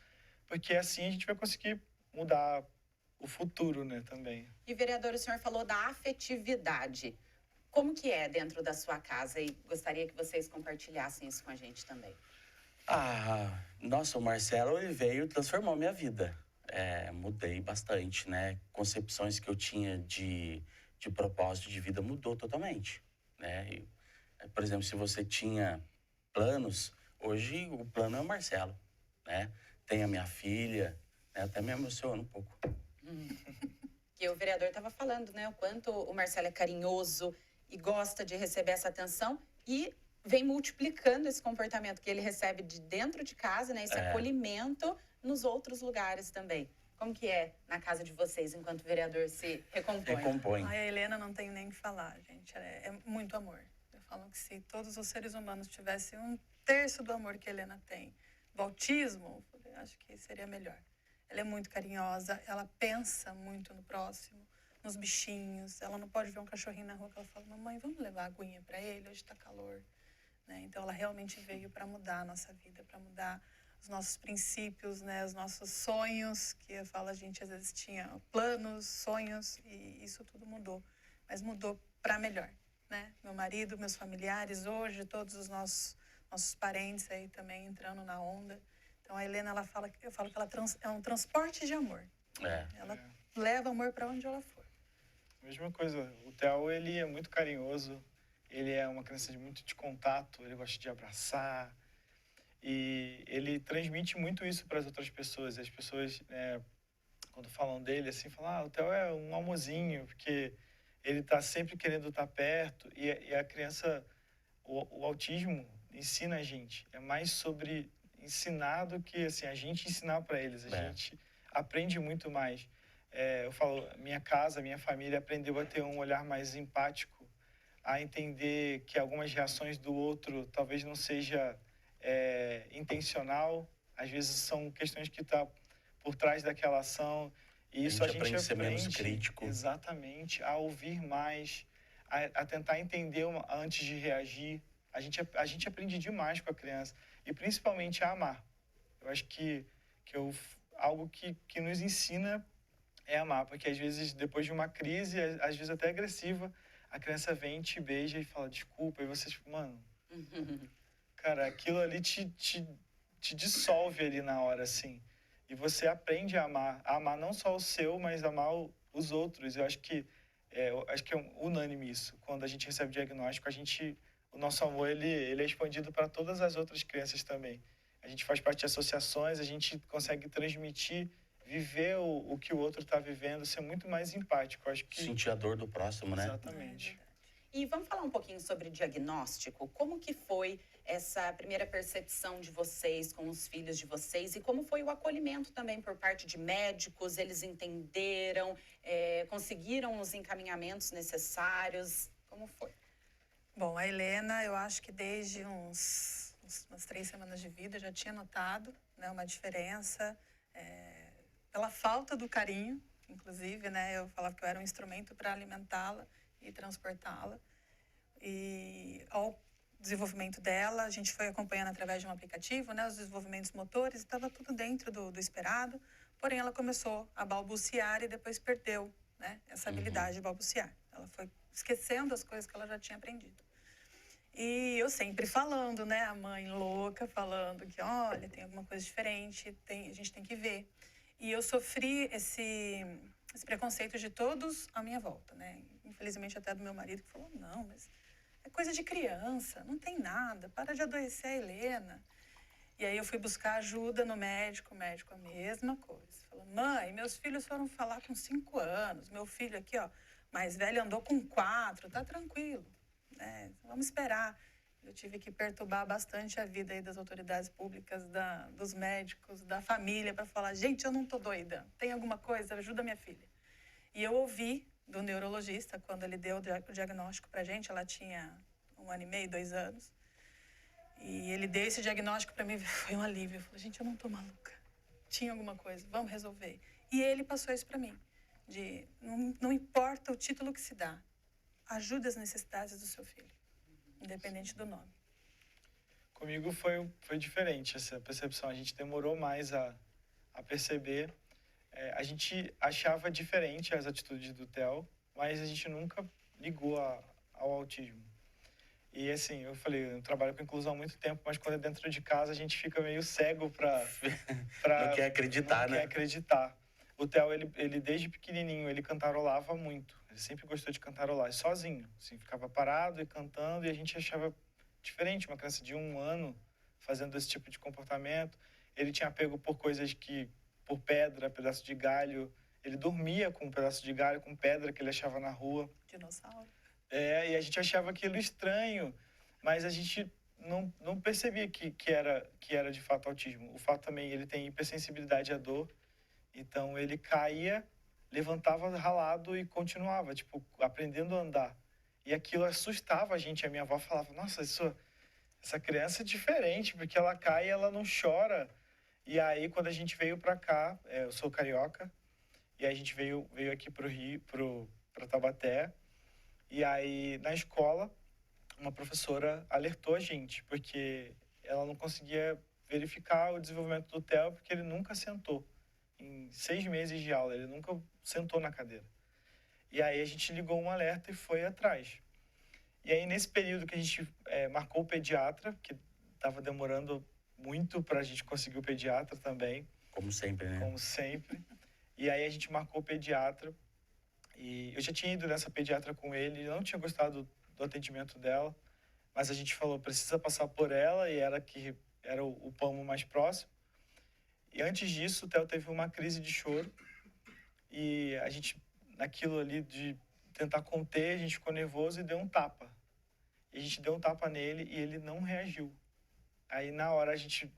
porque assim a gente vai conseguir mudar o futuro, né, também. E, vereador, o senhor falou da afetividade. Como que é dentro da sua casa? E gostaria que vocês compartilhassem isso com a gente também. Nossa, o Marcelo, ele veio e transformou minha vida. Mudei bastante, né? Concepções que eu tinha de propósito de vida mudou totalmente, né? Por exemplo, se você tinha planos, hoje o plano é o Marcelo, né? Tem a minha filha, né? Até me emociona um pouco. Que o vereador estava falando, né? O quanto o Marcelo é carinhoso e gosta de receber essa atenção e vem multiplicando esse comportamento que ele recebe de dentro de casa, né? Esse acolhimento nos outros lugares também. Como que é na casa de vocês, enquanto o vereador se recompõe? A Helena não tem nem o que falar, gente. É muito amor. Eu falo que se todos os seres humanos tivessem 1/3 do amor que a Helena tem do autismo, eu acho que seria melhor. Ela é muito carinhosa, ela pensa muito no próximo, nos bichinhos. Ela não pode ver um cachorrinho na rua que ela fala: mamãe, vamos levar a aguinha para ele, hoje está calor. Né? Então, ela realmente veio para mudar a nossa vida, para mudar os nossos princípios, né? Os nossos sonhos, que eu falo, a gente às vezes tinha planos, sonhos, e isso tudo mudou. Mas mudou para melhor, né? Meu marido, meus familiares, hoje, todos os nossos parentes aí também entrando na onda. Então, a Helena, eu falo que ela é um transporte de amor. Ela leva amor para onde ela for. Mesma coisa, o Theo, ele é muito carinhoso, ele é uma criança muito de contato, ele gosta de abraçar, e ele transmite muito isso para as outras pessoas. As pessoas, quando falam dele, assim, falam: o Theo é um amorzinho, porque ele está sempre querendo estar perto, e a criança, o autismo ensina a gente, é mais sobre ensinar do que, assim, a gente ensinar para eles, a gente aprende muito mais. Eu falo, minha casa, minha família aprendeu a ter um olhar mais empático, a entender que algumas reações do outro talvez não seja intencional. Às vezes são questões que estão por trás daquela ação. E isso a gente aprende a ser menos aprende crítico. exatamente a ouvir mais, a tentar entender antes de reagir. A gente aprende demais com a criança. E principalmente a amar. Eu acho que algo que nos ensina é amar. Porque às vezes, depois de uma crise, às vezes até agressiva, a criança vem, te beija e fala desculpa. E você, tipo, mano, cara, aquilo ali te dissolve ali na hora, assim. E você aprende a amar não só o seu, mas amar os outros. Eu acho que é unânime isso. Quando a gente recebe diagnóstico, o nosso amor ele é expandido para todas as outras crianças também. A gente faz parte de associações, a gente consegue transmitir, viver o que o outro está vivendo, ser muito mais empático. Eu acho que sentir a dor do próximo, né? exatamente. E vamos falar um pouquinho sobre diagnóstico. Como que foi essa primeira percepção de vocês com os filhos de vocês e como foi o acolhimento também por parte de médicos? Eles entenderam, conseguiram os encaminhamentos necessários? Como foi? Bom, a Helena, eu acho que desde umas 3 semanas de vida já tinha notado, né, uma diferença pela falta do carinho, inclusive, né? Eu falava que eu era um instrumento para alimentá-la e transportá-la. E ao desenvolvimento dela, a gente foi acompanhando através de um aplicativo, né, os desenvolvimentos motores, estava tudo dentro do esperado, porém ela começou a balbuciar e depois perdeu, né, essa habilidade de balbuciar. Ela foi esquecendo as coisas que ela já tinha aprendido. E eu sempre falando, né, a mãe louca, falando que, olha, tem alguma coisa diferente, a gente tem que ver. E eu sofri esse preconceito de todos à minha volta, né? Infelizmente até do meu marido, que falou, não, mas é coisa de criança, não tem nada, para de adoecer a Helena. E aí eu fui buscar ajuda no médico, o médico a mesma coisa. Falou, mãe, meus filhos foram falar com 5 anos, meu filho aqui, ó, mais velho andou com 4, tá tranquilo, né? Vamos esperar. Eu tive que perturbar bastante a vida aí das autoridades públicas, dos médicos, da família, para falar, gente, eu não tô doida, tem alguma coisa, ajuda minha filha. E eu ouvi do neurologista, quando ele deu o diagnóstico para a gente, ela tinha 1 ano e meio, 2 anos, e ele deu esse diagnóstico para mim, foi um alívio. Eu falei, gente, eu não tô maluca, tinha alguma coisa, vamos resolver. E ele passou isso para mim, de não importa o título que se dá, ajude as necessidades do seu filho, independente do nome. Comigo foi diferente essa percepção, a gente demorou mais a perceber. A gente achava diferente as atitudes do Theo, mas a gente nunca ligou ao autismo. E assim, eu falei, eu trabalho com inclusão há muito tempo, mas quando é dentro de casa a gente fica meio cego para não quer acreditar, não quer acreditar. O Theo, ele desde pequenininho, ele cantarolava muito. Ele sempre gostou de cantarolar, sozinho. Assim, ficava parado e cantando, e a gente achava diferente, uma criança de 1 ano fazendo esse tipo de comportamento. Ele tinha apego por coisas por pedra, pedaço de galho. Ele dormia com um pedaço de galho, com pedra que ele achava na rua. Dinossauro. E a gente achava aquilo estranho, mas a gente não percebia que era de fato autismo. O fato também, ele tem hipersensibilidade à dor, então ele caía, levantava ralado e continuava, tipo, aprendendo a andar. E aquilo assustava a gente. A minha avó falava, nossa, essa criança é diferente, porque ela cai e ela não chora. E aí, quando a gente veio para cá, eu sou carioca, e aí a gente veio aqui pro Rio, para Taubaté. E aí, na escola, uma professora alertou a gente, porque ela não conseguia verificar o desenvolvimento do Theo, porque ele nunca sentou. Em 6 meses de aula, ele nunca sentou na cadeira. E aí a gente ligou um alerta e foi atrás. E aí, nesse período que a gente marcou o pediatra, que estava demorando muito para a gente conseguir o pediatra também. Como sempre, né? Como sempre. E aí a gente marcou o pediatra. E eu já tinha ido nessa pediatra com ele, não tinha gostado do atendimento dela. Mas a gente falou, precisa passar por ela, e era o palmo mais próximo. E antes disso, o Theo teve uma crise de choro. E a gente, naquilo ali de tentar conter, a gente ficou nervoso e deu um tapa. E a gente deu um tapa nele e ele não reagiu. Aí, na hora, a gente...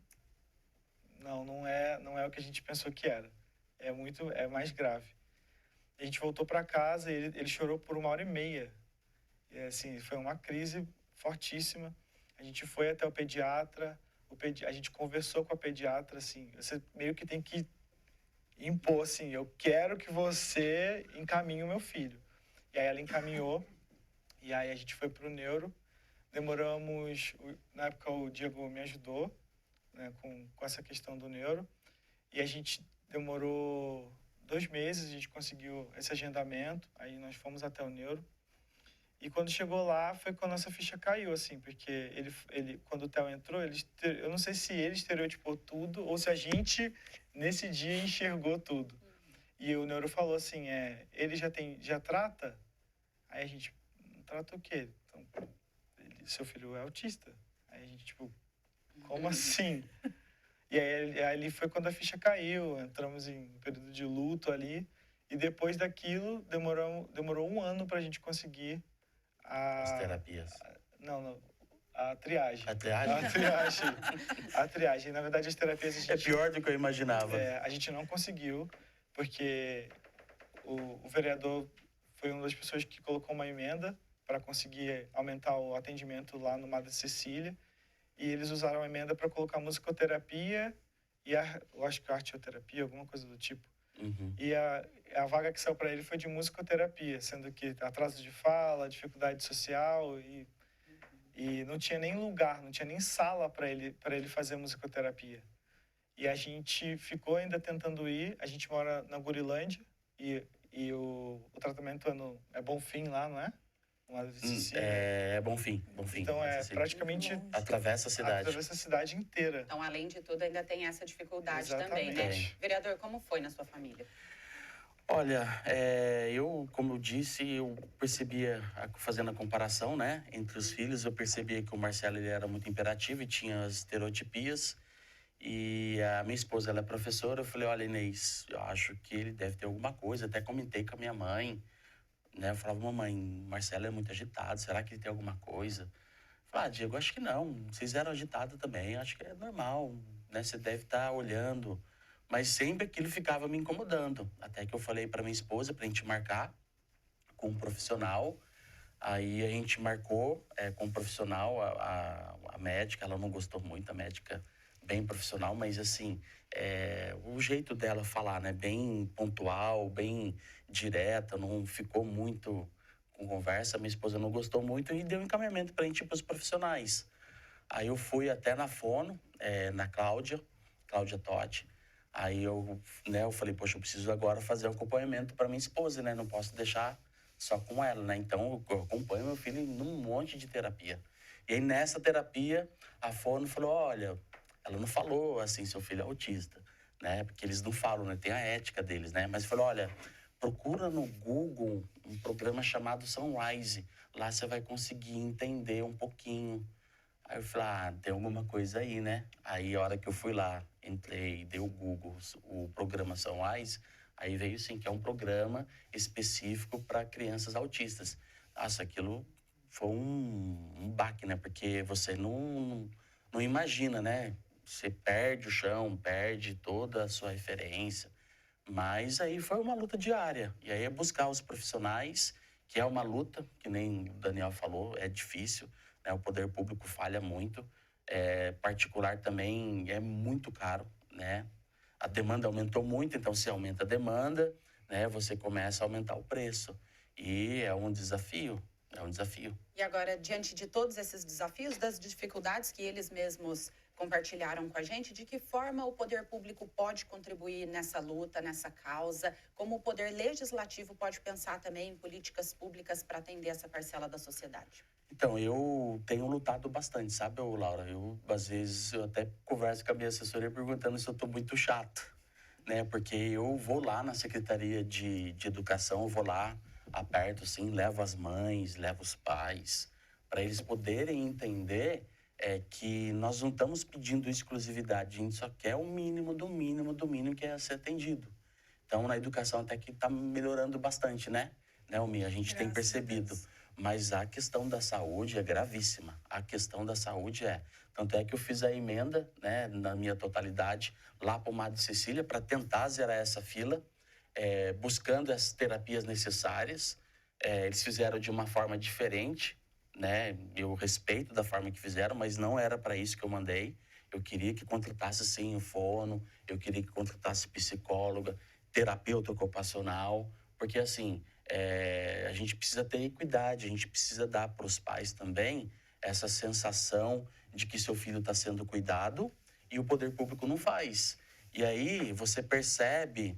Não é o que a gente pensou que era. É mais grave. A gente voltou para casa e ele chorou por 1 hora e meia. E, assim, foi uma crise fortíssima. A gente foi até o pediatra, a gente conversou com a pediatra, assim, você meio que tem que impor, assim, eu quero que você encaminhe o meu filho. E aí ela encaminhou, e aí a gente foi pro neuro. Demoramos, na época o Diego me ajudou, né, com essa questão do neuro. E a gente demorou 2 meses, a gente conseguiu esse agendamento, aí nós fomos até o neuro. E quando chegou lá, foi quando a nossa ficha caiu, assim, porque quando o Theo entrou, eu não sei se ele estereotipou tudo ou se a gente, nesse dia, enxergou tudo. E o neuro falou assim, ele já trata? Aí a gente, trata o quê? Então, seu filho é autista. Aí a gente, tipo, como assim? E aí ali foi quando a ficha caiu, entramos em período de luto ali. E depois daquilo, demorou 1 ano pra gente conseguir As terapias. A triagem. A triagem? A triagem. Na verdade, as terapias a gente... É pior do que eu imaginava. A gente não conseguiu, porque o vereador foi uma das pessoas que colocou uma emenda para conseguir aumentar o atendimento lá no Madre Cecília. E eles usaram a emenda para colocar musicoterapia e eu acho que arteoterapia, alguma coisa do tipo. Uhum. E a vaga que saiu para ele foi de musicoterapia, sendo que atraso de fala, dificuldade social e não tinha nem lugar, não tinha nem sala para ele fazer musicoterapia. E a gente ficou ainda tentando ir. A gente mora na Gurilândia e o tratamento é Bonfim lá, não é? É Bonfim. Então praticamente atravessa a cidade. Atravessa a cidade inteira. Então, além de tudo, ainda tem essa dificuldade Exatamente. também, né? Vereador, como foi na sua família? Olha, como eu disse, eu percebia, fazendo a comparação, né, entre os filhos, eu percebia que o Marcelo ele era muito imperativo e tinha as estereotipias. E a minha esposa, ela é professora, eu falei, olha, Inês, eu acho que ele deve ter alguma coisa. Até comentei com a minha mãe, né, eu falava, mamãe, o Marcelo é muito agitado, será que ele tem alguma coisa? Eu falei, Diego, acho que não, vocês eram agitados também, acho que é normal, né, você deve estar olhando. Mas sempre aquilo ficava me incomodando. Até que eu falei para minha esposa para a gente marcar com um profissional. Aí a gente marcou com um profissional, a médica, ela não gostou muito, a médica bem profissional, mas assim, o jeito dela falar, né, bem pontual, bem direta, não ficou muito com conversa. Minha esposa não gostou muito e deu um encaminhamento para a gente ir para os profissionais. Aí eu fui até na Fono, na Cláudia Totti. Aí eu falei, poxa, eu preciso agora fazer um acompanhamento para minha esposa, né? Não posso deixar só com ela, né? Então eu acompanho meu filho num monte de terapia. E aí nessa terapia, a Fono falou, olha, ela não falou assim, seu filho é autista, né? Porque eles não falam, né? Tem a ética deles, né? Mas falou, olha, procura no Google um programa chamado Sunrise. Lá você vai conseguir entender um pouquinho. Aí eu falei, tem alguma coisa aí, né? Aí a hora que eu fui lá, entrei, dei o Google, o programa Sunrise, aí veio sim, que é um programa específico para crianças autistas. Nossa, aquilo foi um baque, né? Porque você não imagina, né? Você perde o chão, perde toda a sua referência. Mas aí foi uma luta diária. E aí é buscar os profissionais, que é uma luta, que nem o Daniel falou, é difícil. O poder público falha muito, particular também é muito caro, né? A demanda aumentou muito, então se aumenta a demanda, né, você começa a aumentar o preço. E é um desafio. E agora, diante de todos esses desafios, das dificuldades que eles mesmos compartilharam com a gente, de que forma o poder público pode contribuir nessa luta, nessa causa? Como o poder legislativo pode pensar também em políticas públicas para atender essa parcela da sociedade? Então, eu tenho lutado bastante, sabe, Laura? Às vezes, eu até converso com a minha assessoria perguntando se eu estou muito chato, né? Porque eu vou lá na Secretaria de Educação, eu vou lá, aperto, assim, levo as mães, levo os pais, para eles poderem entender que nós não estamos pedindo exclusividade, a gente só quer o mínimo do mínimo que é ser atendido. Então, na educação até que está melhorando bastante, né, Almir? A gente tem percebido. Mas a questão da saúde é gravíssima. A questão da saúde Tanto é que eu fiz a emenda, né, na minha totalidade, lá para o Madre Cecília, para tentar zerar essa fila, buscando as terapias necessárias. Eles fizeram de uma forma diferente, né? Eu respeito da forma que fizeram, mas não era para isso que eu mandei. Eu queria que contratasse, sim, fono, eu queria que contratasse psicóloga, terapeuta ocupacional, porque, assim, a gente precisa ter equidade, a gente precisa dar para os pais também essa sensação de que seu filho está sendo cuidado e o poder público não faz. E aí você percebe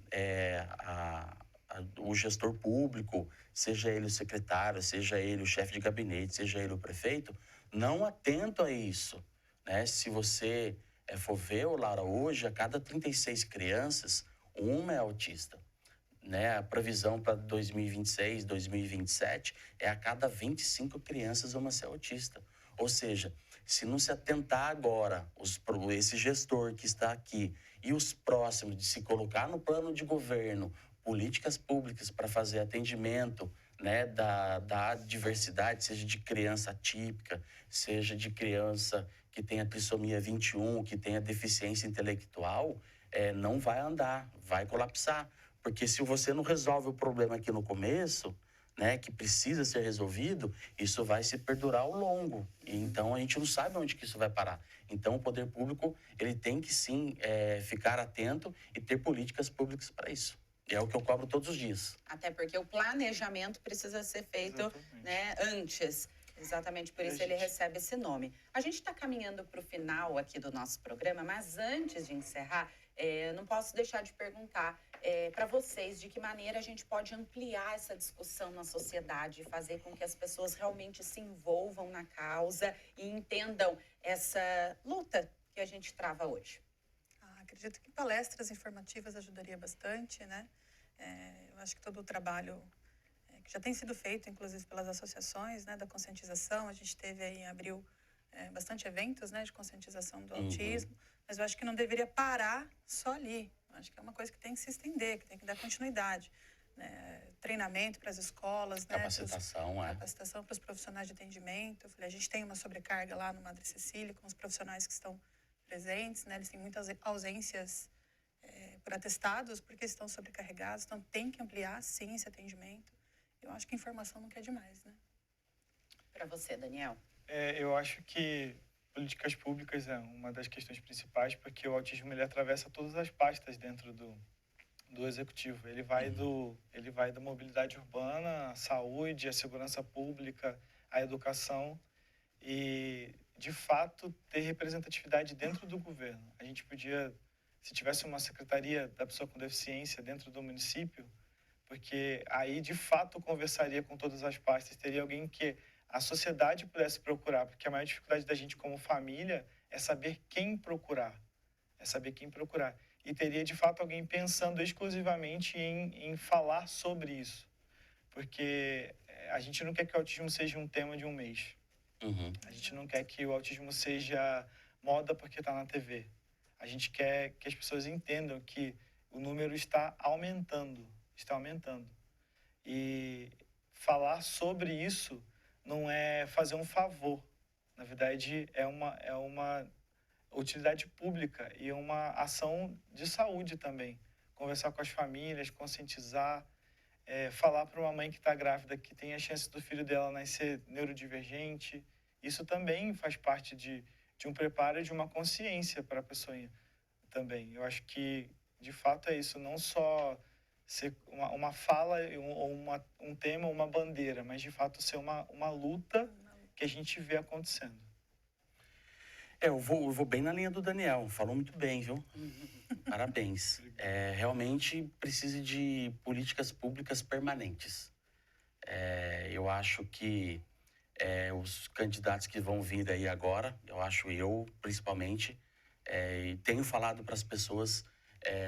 o gestor público, seja ele o secretário, seja ele o chefe de gabinete, seja ele o prefeito, não atento a isso, né? Se você for ver, Laura, hoje, a cada 36 crianças, uma é autista, né? A previsão para 2026, 2027 é a cada 25 crianças uma ser autista. Ou seja, se não se atentar agora, esse gestor que está aqui e os próximos de se colocar no plano de governo, políticas públicas para fazer atendimento, né, da diversidade, seja de criança atípica, seja de criança que tenha trissomia 21, que tenha deficiência intelectual, não vai andar, vai colapsar. Porque se você não resolve o problema aqui no começo, né, que precisa ser resolvido, isso vai se perdurar ao longo. E então a gente não sabe onde que isso vai parar. Então o poder público, ele tem que sim ficar atento e ter políticas públicas para isso. É o que eu cobro todos os dias. Até porque o planejamento precisa ser feito, né, antes. Exatamente por isso ele recebe esse nome. A gente está caminhando para o final aqui do nosso programa, mas antes de encerrar, não posso deixar de perguntar para vocês de que maneira a gente pode ampliar essa discussão na sociedade e fazer com que as pessoas realmente se envolvam na causa e entendam essa luta que a gente trava hoje. Acredito que palestras informativas ajudaria bastante, né? Eu acho que todo o trabalho que já tem sido feito, inclusive pelas associações, né, da conscientização, a gente teve aí em abril bastante eventos, né, de conscientização do autismo, mas eu acho que não deveria parar só ali. Eu acho que é uma coisa que tem que se estender, que tem que dar continuidade. Treinamento para as escolas, capacitação, capacitação para os profissionais de atendimento. Eu falei, a gente tem uma sobrecarga lá no Madre Cecília com os profissionais que estão presentes, né? Eles têm muitas ausências por atestados, porque estão sobrecarregados, então tem que ampliar, sim, esse atendimento. Eu acho que informação nunca é demais, né? Para você, Daniel? Eu acho que políticas públicas é uma das questões principais, porque o autismo ele atravessa todas as pastas dentro do executivo. Ele vai da mobilidade urbana, a saúde, a segurança pública, a educação e, de fato, ter representatividade dentro do governo. A gente podia, se tivesse uma secretaria da pessoa com deficiência dentro do município, porque aí, de fato, conversaria com todas as pastas, teria alguém que a sociedade pudesse procurar, porque a maior dificuldade da gente como família é saber quem procurar. E teria, de fato, alguém pensando exclusivamente em falar sobre isso. Porque a gente não quer que o autismo seja um tema de um mês. A gente não quer que o autismo seja moda porque está na TV. A gente quer que as pessoas entendam que o número está aumentando. E falar sobre isso não é fazer um favor. Na verdade, é uma utilidade pública e uma ação de saúde também. Conversar com as famílias, conscientizar, falar para uma mãe que está grávida que tem a chance do filho dela nascer neurodivergente. Isso também faz parte de um preparo e de uma consciência para a pessoa também. Eu acho que, de fato, é isso. Não só ser uma fala, um tema, uma bandeira, mas, de fato, ser uma luta que a gente vê acontecendo. Eu vou bem na linha do Daniel. Falou muito bem, viu? Parabéns. Realmente precisa de políticas públicas permanentes. Eu acho que os candidatos que vão vir aí agora, eu principalmente, tenho falado para as pessoas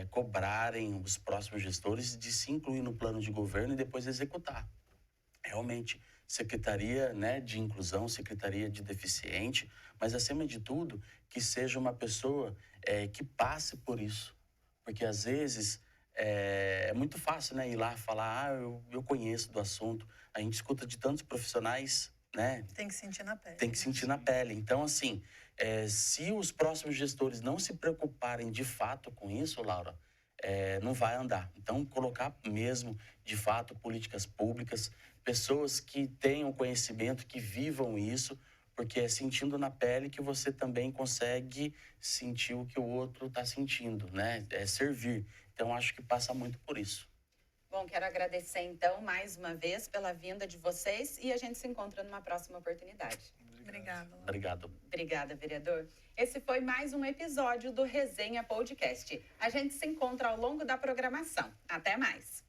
cobrarem os próximos gestores de se incluir no plano de governo e depois executar. Realmente, Secretaria, né, de Inclusão, Secretaria de Deficiente, mas, acima de tudo, que seja uma pessoa que passe por isso. Porque, às vezes, é muito fácil, né, ir lá falar, eu conheço do assunto. A gente escuta de tantos profissionais, né? Tem que sentir na pele. Tem que sentir na pele. Então, assim, se os próximos gestores não se preocuparem de fato com isso, Laura, não vai andar. Então, colocar mesmo, de fato, políticas públicas, pessoas que tenham conhecimento, que vivam isso, porque é sentindo na pele que você também consegue sentir o que o outro está sentindo, né? É servir. Então, acho que passa muito por isso. Bom, quero agradecer, então, mais uma vez pela vinda de vocês e a gente se encontra numa próxima oportunidade. Obrigada. Obrigado. Obrigada, vereador. Esse foi mais um episódio do Resenha Podcast. A gente se encontra ao longo da programação. Até mais!